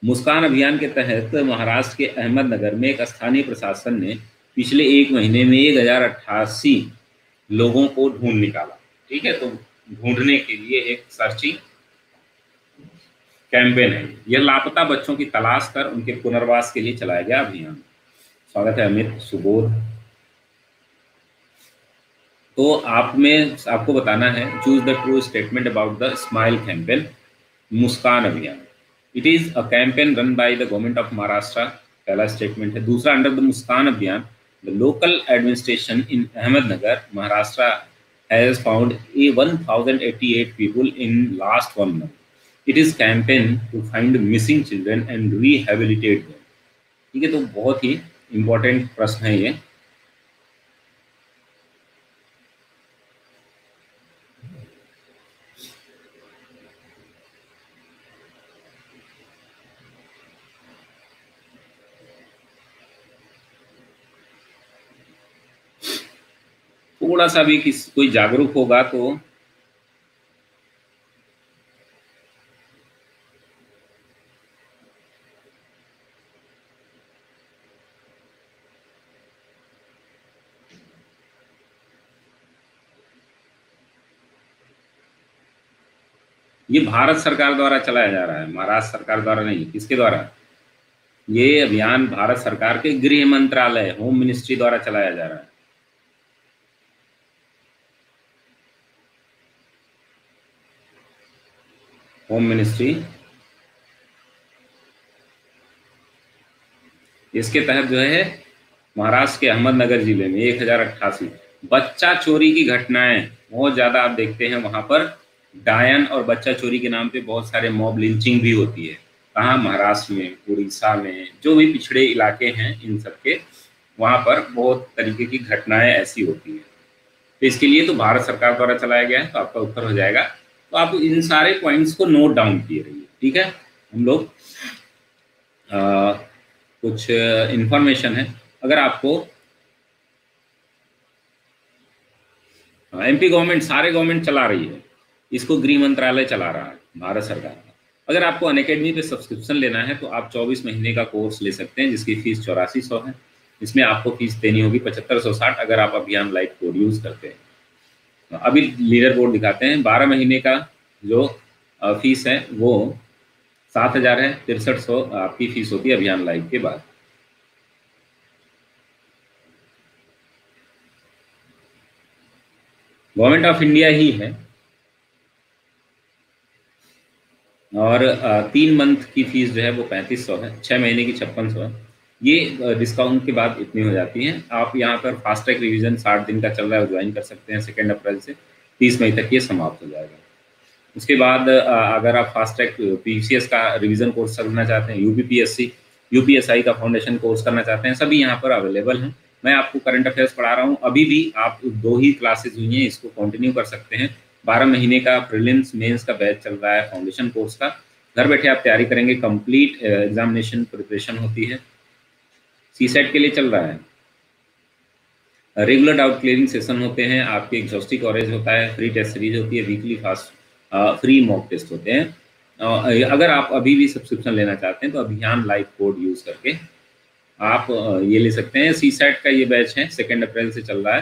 मुस्कान अभियान के तहत महाराष्ट्र के अहमदनगर में एक स्थानीय प्रशासन ने पिछले एक महीने में 1088 लोगों को ढूंढ निकाला, ठीक है। तो ढूंढने के लिए एक सर्चिंग कैंपेन है। यह लापता बच्चों की तलाश कर उनके पुनर्वास के लिए चलाया गया अभियान। स्वागत है अमित सुबोध। तो आपको बताना है choose the true statement about the smile campaign Muskan Abhiyan. It is a campaign run by the government of Maharashtra, पहला स्टेटमेंट है। दूसरा, under the Muskan Abhiyan the local administration in Ahmednagar Maharashtra has found 1088 people in last 1 month. It is campaign to find missing children and rehabilitate them. ठीक है, तो बहुत ही important प्रश्न है ये। थोड़ा सा भी कोई जागरूक होगा तो ये भारत सरकार द्वारा चलाया जा रहा है, महाराष्ट्र सरकार द्वारा नहीं। किसके द्वारा? ये अभियान भारत सरकार के गृह मंत्रालय, होम मिनिस्ट्री द्वारा चलाया जा रहा है। होम मिनिस्ट्री, इसके तहत जो है महाराष्ट्र के अहमदनगर जिले में 1088 बच्चा चोरी की घटनाएं बहुत ज्यादा आप देखते हैं। वहां पर डायन और बच्चा चोरी के नाम पे बहुत सारे मॉब लिंचिंग भी होती है। कहाँ? महाराष्ट्र में, उड़ीसा में, जो भी पिछड़े इलाके हैं इन सबके, वहां पर बहुत तरीके की घटनाएं ऐसी होती हैं। तो इसके लिए तो भारत सरकार द्वारा चलाया गया है। तो आपका उत्तर हो जाएगा। तो आप इन सारे पॉइंट्स को नोट डाउन किए रहिए, ठीक है। हम लोग कुछ इंफॉर्मेशन है। अगर आपको एमपी गवर्नमेंट, सारे गवर्नमेंट चला रही है इसको, गृह मंत्रालय चला रहा है, भारत सरकार का। अगर आपको अनअकैडमी पे सब्सक्रिप्शन लेना है तो आप 24 महीने का कोर्स ले सकते हैं, जिसकी फीस 8400 है। इसमें आपको फीस देनी होगी 7560 अगर आप अभियान लाइव कोड यूज करते हैं। अभी लीडर बोर्ड दिखाते हैं। 12 महीने का जो फीस है वो 7000 है, 6300 आपकी फीस होती है अभियान लाइव के बाद। गवर्नमेंट ऑफ इंडिया ही है। और 3 मंथ की फीस जो है वो 3500 है, 6 महीने की 5600 है। ये डिस्काउंट के बाद इतनी हो जाती हैं। आप यहाँ पर फास्ट ट्रैक रिवीजन 60 दिन का चल रहा है, ज्वाइन कर सकते हैं। 2 अप्रैल से 30 मई तक ये समाप्त हो जाएगा। उसके बाद अगर आप फास्ट ट्रैक पीसीएस का रिवीजन कोर्स करना चाहते हैं, यूपीपीएससी, यूपीएसआई का फाउंडेशन कोर्स करना चाहते हैं, सभी यहाँ पर अवेलेबल हैं। मैं आपको करंट अफेयर्स पढ़ा रहा हूँ। अभी भी आप 2 ही क्लासेज हुई हैं, इसको कंटिन्यू कर सकते हैं। 12 महीने का प्रीलिम्स मेंस का बैच चल रहा है फाउंडेशन कोर्स का। घर बैठे आप तैयारी करेंगे, कंप्लीट एग्जामिनेशन प्रिपरेशन होती है। सीसेट के लिए चल रहा है, रेगुलर डाउट क्लियरिंग सेशन होते हैं आपके, एग्जॉस्टिव कवरेज होता है, फ्री टेस्ट सीरीज होती है, weekly fast free mock test होते हैं। अगर आप अभी भी सब्सक्रिप्शन लेना चाहते हैं तो अभियान लाइव कोड यूज करके आप ये ले सकते हैं। सीसेट का ये बैच है, 2 अप्रैल से चल रहा है।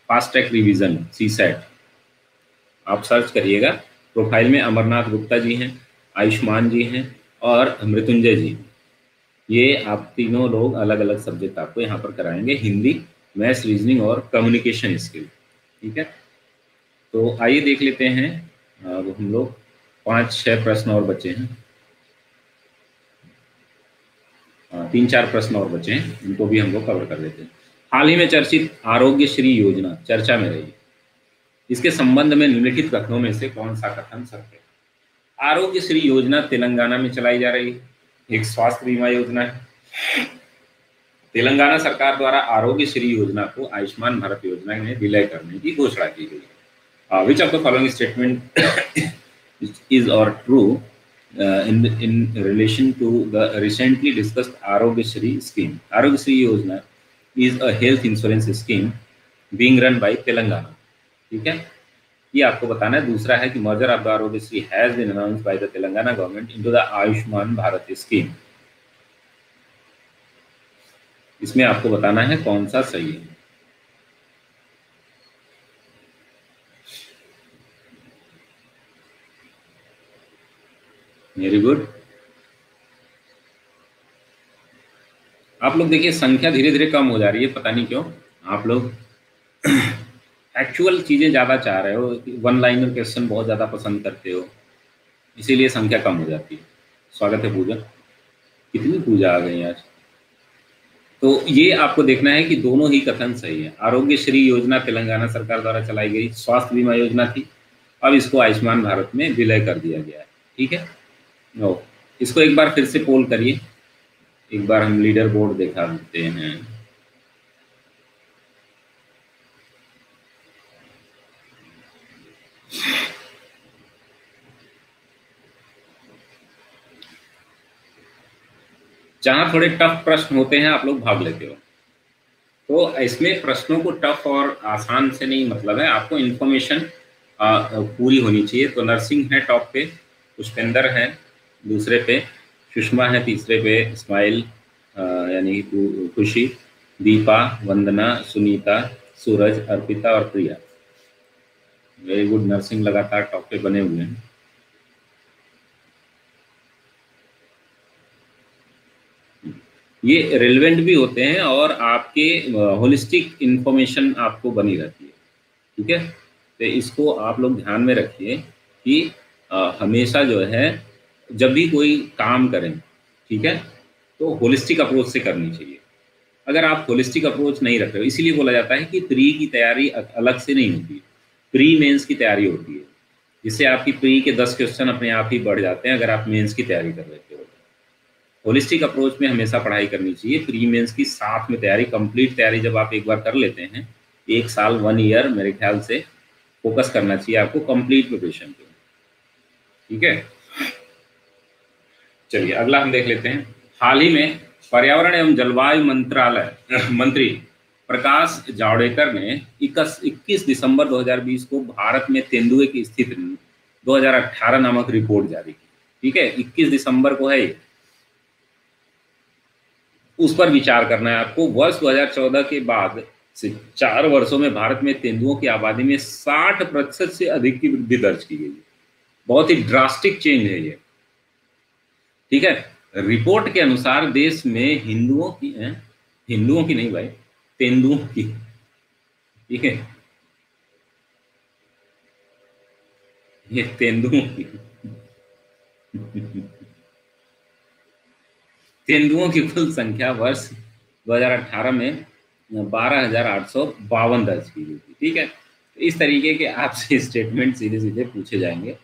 फास्ट ट्रैक रिवीजन सीसेट, आप सर्च करिएगा। प्रोफाइल में अमरनाथ गुप्ता जी हैं, आयुष्मान जी हैं और मृत्युंजय जी। ये आप तीनों लोग अलग अलग सब्जेक्ट आपको यहाँ पर कराएंगे, हिंदी, मैथ्स, रीजनिंग और कम्युनिकेशन स्किल, ठीक है। तो आइए देख लेते हैं। अब हम लोग 5-6 प्रश्न और बचे हैं। तीन चार प्रश्न और बचे हैं, उनको भी हम लोग कवर कर लेते हैं। हाल ही में चर्चित आरोग्यश्री योजना चर्चा में रही, इसके संबंध में निम्नलिखित कथनों में से कौन सा कथन सत्य है? आरोग्यश्री योजना तेलंगाना में चलाई जा रही है, एक स्वास्थ्य बीमा योजना है। तेलंगाना सरकार द्वारा आरोग्य श्री योजना को आयुष्मान भारत योजना में विलय करने की घोषणा की गई है। विच of the following statement is और true in relation to the recently discussed आरोग्य श्री scheme? आरोग्य श्री योजना is a health insurance scheme being run by Telangana. ठीक है, ये आपको बताना है। दूसरा है कि merger of the Arogya Shri has been announced by the Telangana government into the Ayushman Bharat scheme. इसमें आपको बताना है कौन सा सही है। Very good. आप लोग देखिए संख्या धीरे धीरे कम हो जा रही है, पता नहीं क्यों। आप लोग एक्चुअल चीजें ज्यादा चाह रहे हो, वन लाइनर क्वेश्चन बहुत ज्यादा पसंद करते हो, इसीलिए संख्या कम हो जाती है। स्वागत है पूजा, कितनी पूजा आ गई आज। तो ये आपको देखना है कि दोनों ही कथन सही है। आरोग्य श्री योजना तेलंगाना सरकार द्वारा चलाई गई स्वास्थ्य बीमा योजना थी, अब इसको आयुष्मान भारत में विलय कर दिया गया है। ठीक है, इसको एक बार फिर से पोल करिए, एक बार हम लीडर बोर्ड दिखा देते हैं। जहां थोड़े टफ प्रश्न होते हैं आप लोग भाग लेते हो, तो इसमें प्रश्नों को टफ और आसान से नहीं मतलब है, आपको इन्फॉर्मेशन पूरी होनी चाहिए। तो नर्सिंग है टॉप पे, पुष्पेंद्र है दूसरे पे, सुषमा है तीसरे पे, स्माइल यानी खुशी, दीपा, वंदना, सुनीता, सूरज, अर्पिता और प्रिया। वेरी गुड, नर्सिंग लगातार टॉप पे बने हुए हैं। ये रेलेवेंट भी होते हैं और आपके होलिस्टिक इंफॉर्मेशन आपको बनी रहती है। ठीक है, तो इसको आप लोग ध्यान में रखिए कि हमेशा जो है जब भी कोई काम करें, ठीक है, तो होलिस्टिक अप्रोच से करनी चाहिए। अगर आप होलिस्टिक अप्रोच नहीं रख रहे हो, इसीलिए बोला जाता है कि प्री की तैयारी अलग से नहीं होती, प्री मेंस की तैयारी होती है, जिससे आपकी प्री के 10 क्वेश्चन अपने आप ही बढ़ जाते हैं अगर आप मेंस की तैयारी कर रहे हो। होलिस्टिक अप्रोच में हमेशा पढ़ाई करनी चाहिए, प्री मेंस की साथ में तैयारी, कंप्लीट तैयारी जब आप एक बार कर लेते हैं, 1 साल 1 ईयर मेरे ख्याल से फोकस करना चाहिए आपको कंप्लीट प्रिपरेशन पे। ठीक है, चलिए अगला हम देख लेते हैं। हाल ही में पर्यावरण एवं जलवायु मंत्रालय मंत्री प्रकाश जावड़ेकर ने 21 दिसंबर 2020 को भारत में तेंदुए की स्थिति 2018 नामक रिपोर्ट जारी की। ठीक है, 21 दिसंबर को है, उस पर विचार करना है आपको। वर्ष 2014 के बाद से 4 वर्षों में भारत में तेंदुओं की आबादी में 60% से अधिक की वृद्धि दर्ज की गई। बहुत ही ड्रास्टिक चेंज है ये। ठीक है, रिपोर्ट के अनुसार देश में हिंदुओं की नहीं भाई, तेंदुओं की। ठीक है, ये तेंदुओं की तेंदुओं की कुल संख्या वर्ष 2018 में 12,852 दर्ज की गई थी। ठीक है, तो इस तरीके के आपसे स्टेटमेंट सीधे सीधे पूछे जाएंगे।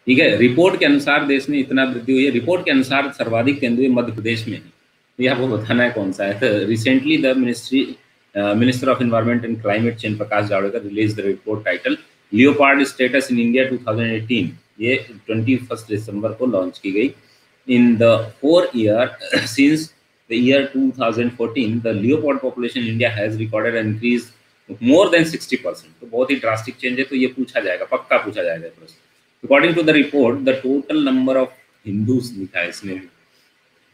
ठीक है, रिपोर्ट के अनुसार देश में इतना वृद्धि हुई है। रिपोर्ट के अनुसार सर्वाधिक तेंदुए मध्य प्रदेश में है, ये आपको बताना है कौन सा है। तो recently the minister of environment and climate change Prakash Javadekar release the report title leopard status in India 2018। ये 21 दिसंबर को लॉन्च की गई। In the 4 year since the year 2014 the leopard population in India has recorded increase more than 60%। तो बहुत ही drastic change है, तो ये पूछा जाएगा, पक्का पूछा जाएगा प्रश्न। According to the report, the total number of Hindus लिखा है इसमें,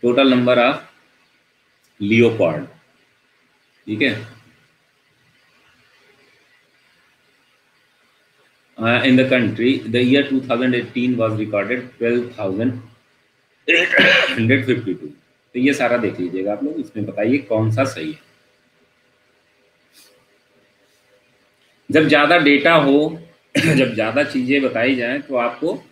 total number of leopard, ठीक है, in the country, the year 2018 was recorded 12,852। तो ये सारा देख लीजिएगा आप लोग, इसमें बताइए कौन सा सही है। जब ज्यादा डेटा हो जब ज़्यादा चीज़ें बताई जाएं तो आपको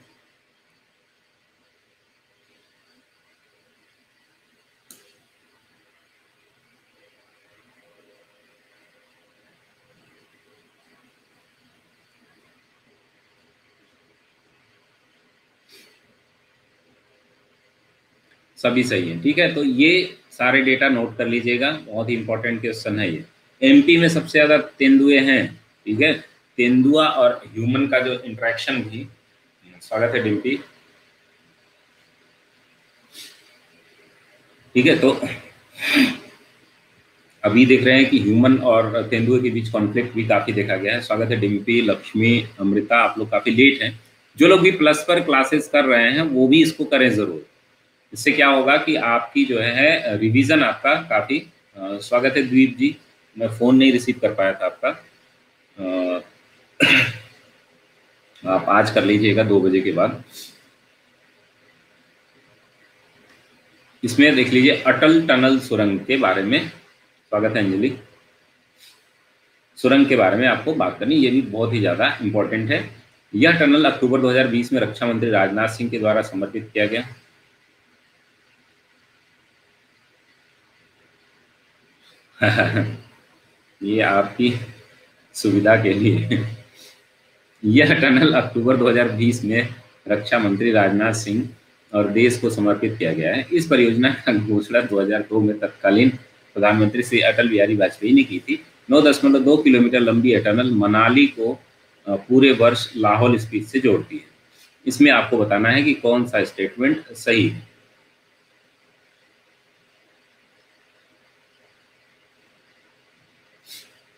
सभी सही है। ठीक है, तो ये सारे डेटा नोट कर लीजिएगा, बहुत ही इंपॉर्टेंट क्वेश्चन है ये। एमपी में सबसे ज़्यादा तेंदुए हैं। ठीक है, तेंदुआ और ह्यूमन का जो इंटरेक्शन भी, स्वागत है डिम्पी। ठीक है, तो अभी देख रहे हैं कि ह्यूमन और तेंदुए के बीच कॉन्फ्लिक्ट भी काफ़ी देखा गया है। स्वागत है डिम्पी, लक्ष्मी, अमृता, आप लोग काफ़ी लेट हैं। जो लोग भी प्लस पर क्लासेस कर रहे हैं वो भी इसको करें ज़रूर। इससे क्या होगा कि आपकी जो है रिवीजन आपका काफ़ी। स्वागत है द्वीप जी, मैं फ़ोन नहीं रिसीव कर पाया था आपका। आप आज कर लीजिएगा 2 बजे के बाद। इसमें देख लीजिए अटल टनल सुरंग के बारे में। स्वागत है अंजलि। सुरंग के बारे में आपको बात करनी, ये भी बहुत ही ज़्यादा इम्पोर्टेंट है। यह टनल अक्टूबर 2020 में रक्षा मंत्री राजनाथ सिंह के द्वारा समर्पित किया गया। ये आपकी सुविधा के लिए। यह टनल अक्टूबर 2020 में रक्षा मंत्री राजनाथ सिंह और देश को समर्पित किया गया है। इस परियोजना का घोषणा 2002 में तत्कालीन प्रधानमंत्री श्री अटल बिहारी वाजपेयी ने की थी। 9.2 किलोमीटर लंबी यह टनल मनाली को पूरे वर्ष लाहौल स्पीति से जोड़ती है। इसमें आपको बताना है कि कौन सा स्टेटमेंट सही है।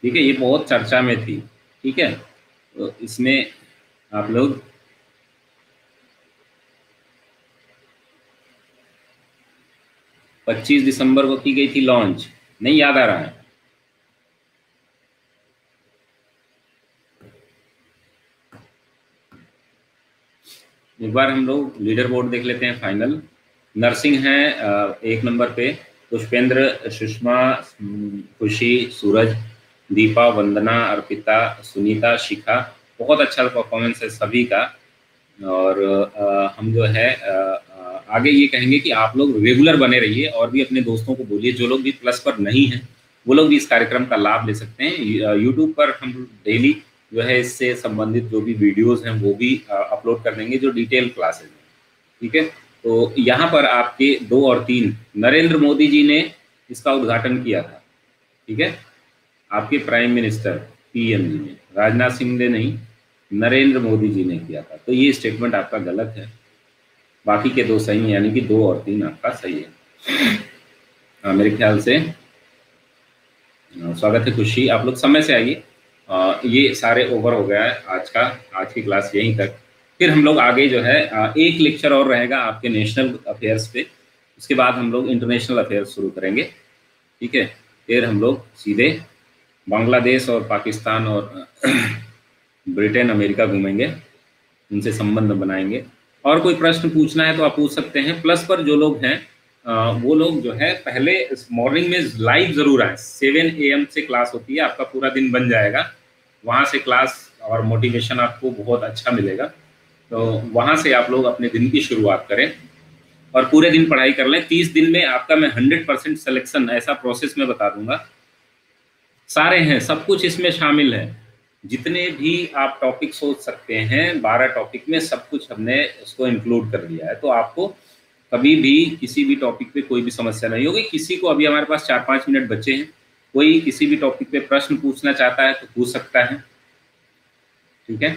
ठीक है, ये बहुत चर्चा में थी। ठीक है, तो इसमें आप लोग 25 दिसंबर को की गई थी लॉन्च, नहीं याद आ रहा है? एक बार हम लोग लीडर बोर्ड देख लेते हैं फाइनल। नरसिंह है 1 नंबर पे, पुष्पेंद्र, सुषमा, खुशी, सूरज, दीपा, वंदना, अर्पिता, सुनीता, शिखा। बहुत अच्छा परफॉर्मेंस है सभी का। और हम जो है आगे ये कहेंगे कि आप लोग रेगुलर बने रहिए और भी अपने दोस्तों को बोलिए। जो लोग भी प्लस पर नहीं हैं वो लोग भी इस कार्यक्रम का लाभ ले सकते हैं। यूट्यूब पर हम डेली जो है इससे संबंधित जो भी वीडियोस हैं वो भी अपलोड कर देंगे, जो डिटेल क्लासेस हैं। ठीक है, तो यहाँ पर आपके 2 और 3 नरेंद्र मोदी जी ने इसका उद्घाटन किया था। ठीक है, आपके प्राइम मिनिस्टर पीएम जी ने, राजनाथ सिंह ने नहीं, नरेंद्र मोदी जी ने किया था। तो ये स्टेटमेंट आपका गलत है, बाकी के 2 सही हैं, यानी कि 2 और 3 आपका सही है। मेरे ख्याल से स्वागत है खुशी, आप लोग समय से आइए। ये सारे ओवर हो गया है आज का, आज की क्लास यहीं तक। फिर हम लोग आगे जो है एक लेक्चर और रहेगा आपके नेशनल अफेयर्स पे, उसके बाद हम लोग इंटरनेशनल अफेयर्स शुरू करेंगे। ठीक है, फिर हम लोग सीधे बांग्लादेश और पाकिस्तान और ब्रिटेन, अमेरिका घूमेंगे, उनसे संबंध बनाएंगे। और कोई प्रश्न पूछना है तो आप पूछ सकते हैं। प्लस पर जो लोग हैं वो लोग जो है पहले मॉर्निंग में लाइव जरूर आए। 7 AM से क्लास होती है, आपका पूरा दिन बन जाएगा। वहाँ से क्लास और मोटिवेशन आपको बहुत अच्छा मिलेगा। तो वहाँ से आप लोग अपने दिन की शुरुआत करें और पूरे दिन पढ़ाई कर लें। 30 दिन में आपका मैं 100% सिलेक्शन, ऐसा प्रोसेस में बता दूंगा। सारे हैं, सब कुछ इसमें शामिल है। जितने भी आप टॉपिक सोच सकते हैं, 12 टॉपिक में सब कुछ हमने उसको इंक्लूड कर दिया है। तो आपको कभी भी किसी भी टॉपिक पे कोई भी समस्या नहीं होगी। किसी को, अभी हमारे पास 4-5 मिनट बचे हैं, कोई किसी भी टॉपिक पे प्रश्न पूछना चाहता है तो पूछ सकता है। ठीक है,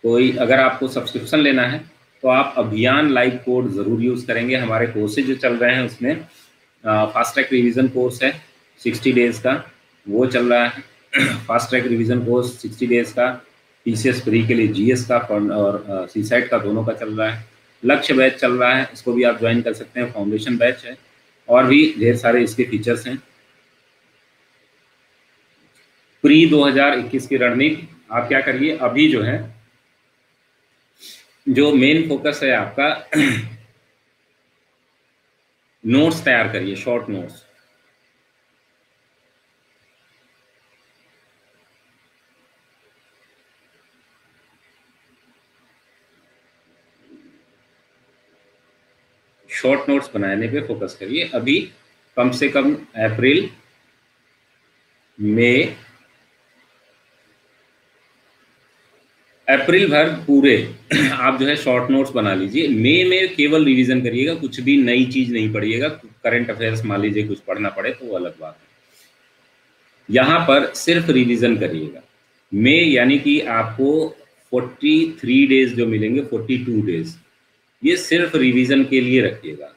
कोई अगर आपको सब्सक्रिप्शन लेना है तो आप अभियान लाइव कोड ज़रूर यूज़ करेंगे। हमारे कोर्सेज जो चल रहे हैं उसमें फास्ट ट्रैक रिवीजन कोर्स है 60 डेज़ का, वो चल रहा है। Fast track revision course 60 days का, टीसीएस फ्री के लिए जीएस का और सीसेट का दोनों का चल रहा है। लक्ष्य बैच चल रहा है, इसको भी आप ज्वाइन कर सकते हैं, फाउंडेशन बैच है। और भी ढेर सारे इसके फीचर्स हैं। प्री 2021 की रणनीति, आप क्या करिए, अभी जो है जो मेन फोकस है आपका नोट्स तैयार करिए, शॉर्ट नोट्स। शॉर्ट नोट्स बनाने पे फोकस करिए। अभी कम से कम अप्रैल, मई, अप्रैल भर पूरे आप जो है शॉर्ट नोट्स बना लीजिए। मई में केवल रिवीजन करिएगा, कुछ भी नई चीज नहीं पढ़िएगा। करंट अफेयर्स मान लीजिए कुछ पढ़ना पड़े तो वो अलग बात है। यहाँ पर सिर्फ रिवीजन करिएगा। मई यानी कि आपको 43 डेज जो मिलेंगे, 42 डेज, ये सिर्फ रिवीजन के लिए रखिएगा।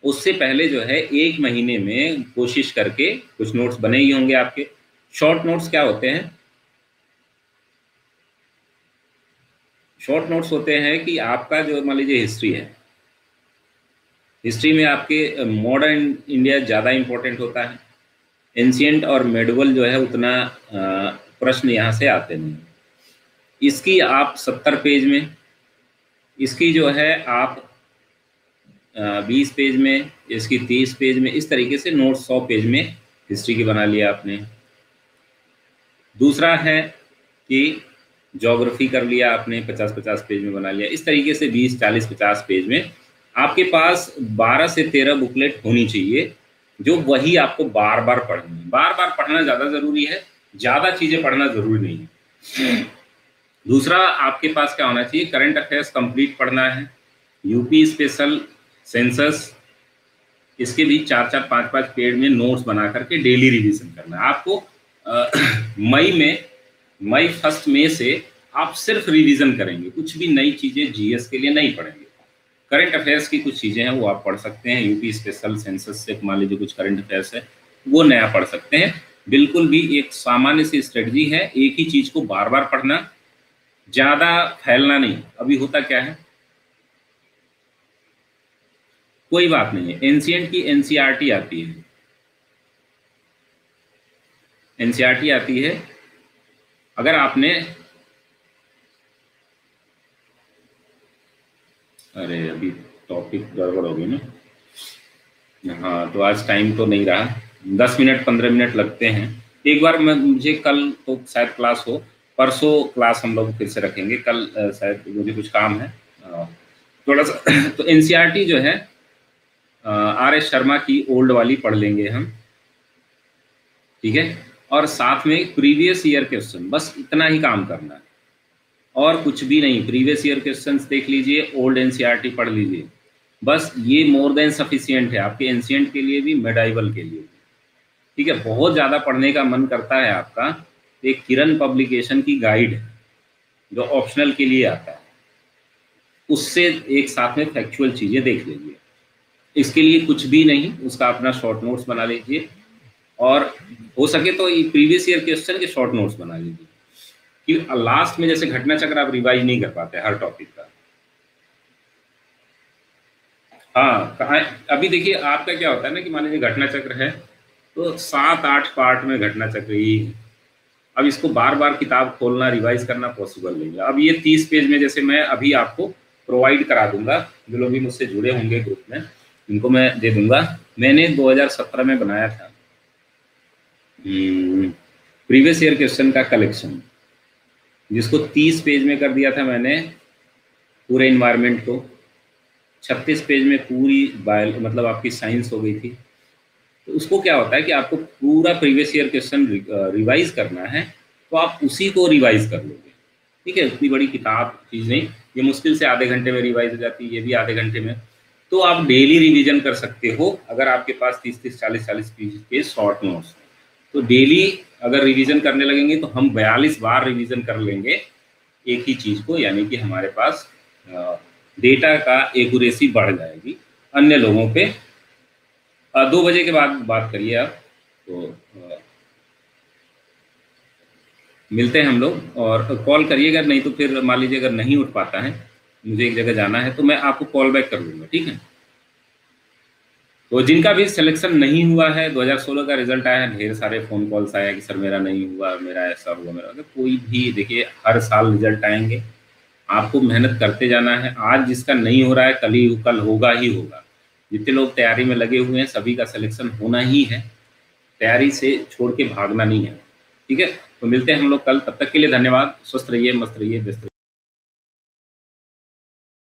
उससे पहले जो है 1 महीने में कोशिश करके, कुछ नोट्स बने ही होंगे आपके। शॉर्ट नोट्स क्या होते हैं? शॉर्ट नोट्स होते हैं कि आपका जो मान लीजिए हिस्ट्री है, हिस्ट्री में आपके मॉडर्न इंडिया ज़्यादा इम्पोर्टेंट होता है। एंशियंट और मेडिवल जो है उतना प्रश्न यहाँ से आते नहीं। इसकी आप 70 पेज में, इसकी जो है आप 20 पेज में, इसकी 30 पेज में, इस तरीके से नोट्स 100 पेज में हिस्ट्री की बना लिया आपने। दूसरा है कि ज्योग्राफी कर लिया आपने, 50-50 पेज में बना लिया। इस तरीके से 20, 40, 50 पेज में आपके पास 12 से 13 बुकलेट होनी चाहिए, जो वही आपको बार बार पढ़नी है। बार बार पढ़ना ज़्यादा ज़रूरी है, ज़्यादा चीज़ें पढ़ना ज़रूरी नहीं है। दूसरा आपके पास क्या होना चाहिए? करंट अफेयर्स कंप्लीट पढ़ना है। यूपी स्पेशल, सेंसस, इसके भी 4-4, 5-5 पेज में नोट्स बना करके डेली रिवीजन करना है आपको। मई 1 मई से आप सिर्फ रिवीजन करेंगे, कुछ भी नई चीज़ें जीएस के लिए नहीं पढ़ेंगे। करंट अफेयर्स की कुछ चीज़ें हैं वो आप पढ़ सकते हैं। यूपी स्पेशल, सेंसस से मान लीजिए कुछ करंट अफेयर्स है वो नया पढ़ सकते हैं। बिल्कुल भी एक सामान्य सी स्ट्रेटजी है, एक ही चीज़ को बार बार पढ़ना, ज़्यादा फैलना नहीं। अभी होता क्या है, कोई बात नहीं है, एंशिएंट की एनसीईआरटी आती है, एनसीईआरटी आती है। अगर आपने, अरे अभी टॉपिक गड़बड़ हो गई ना। हाँ, तो आज टाइम तो नहीं रहा, 10 मिनट 15 मिनट लगते हैं। एक बार मुझे कल तो शायद क्लास हो, परसों क्लास हम लोग फिर से रखेंगे। कल शायद मुझे कुछ काम है थोड़ा सा। तो एनसीईआरटी जो है आर.एस. शर्मा की ओल्ड वाली पढ़ लेंगे हम, ठीक है। और साथ में प्रीवियस ईयर क्वेश्चन, बस इतना ही काम करना है और कुछ भी नहीं। प्रीवियस ईयर क्वेश्चंस देख लीजिए, ओल्ड एनसीईआरटी पढ़ लीजिए, बस ये मोर देन सफिशिएंट है आपके एंशिएंट के लिए भी, मेडाइवल के लिए भी, ठीक है। बहुत ज़्यादा पढ़ने का मन करता है आपका, एक किरण पब्लिकेशन की गाइड है जो ऑप्शनल के लिए आता है, उससे एक साथ में फैक्चुअल चीज़ें देख लीजिए। इसके लिए कुछ भी नहीं, उसका अपना शॉर्ट नोट्स बना लीजिए और हो सके तो प्रीवियस ईयर क्वेश्चन के शॉर्ट नोट्स बना लीजिए कि लास्ट में जैसे घटना चक्र आप रिवाइज नहीं कर पाते हर टॉपिक का। हाँ, अभी देखिए आपका क्या होता है ना कि मान लीजिए घटना चक्र है तो 7-8 पार्ट में घटना चक्र ही है। अब इसको बार बार किताब खोलना, रिवाइज करना पॉसिबल नहीं है। अब ये 30 पेज में जैसे मैं अभी आपको प्रोवाइड करा दूंगा, जो लोग भी मुझसे जुड़े होंगे ग्रुप में इनको मैं दे दूंगा। मैंने 2017 में बनाया था प्रीवियस ईयर क्वेश्चन का कलेक्शन, जिसको 30 पेज में कर दिया था मैंने पूरे इन्वायरमेंट को। 36 पेज में पूरी बायो मतलब आपकी साइंस हो गई थी। तो उसको क्या होता है कि आपको पूरा प्रीवियस ईयर क्वेश्चन रिवाइज करना है तो आप उसी को रिवाइज कर लोगे, ठीक है। उतनी बड़ी किताब चीज़ नहीं, ये मुश्किल से आधे घंटे में रिवाइज हो जाती है, ये भी आधे घंटे में। तो आप डेली रिवीजन कर सकते हो अगर आपके पास 30-30, 40-40 पेज के शॉर्ट नोट्स। तो डेली अगर रिवीजन करने लगेंगे तो हम 42 बार रिवीजन कर लेंगे एक ही चीज़ को, यानी कि हमारे पास डेटा का एक्यूरेसी बढ़ जाएगी अन्य लोगों पे। 2 बजे के बाद बात करिए आप, तो मिलते हैं हम लोग। और कॉल करिएगा, नहीं तो फिर मान लीजिए अगर नहीं उठ पाता है, मुझे एक जगह जाना है, तो मैं आपको कॉल बैक कर दूंगा, ठीक है। तो जिनका भी सिलेक्शन नहीं हुआ है, 2016 का रिजल्ट आया है, ढेर सारे फ़ोन कॉल्स आए कि सर मेरा नहीं हुआ, मेरा ऐसा हुआ, मेरा, अगर कोई भी, देखिए हर साल रिजल्ट आएंगे, आपको मेहनत करते जाना है। आज जिसका नहीं हो रहा है कल होगा ही होगा। जितने लोग तैयारी में लगे हुए हैं सभी का सिलेक्शन होना ही है, तैयारी से छोड़ के भागना नहीं है, ठीक है। तो मिलते हैं हम लोग कल, तब तक के लिए धन्यवाद। स्वस्थ रहिए, मस्त रहिए, व्यस्त रहिए।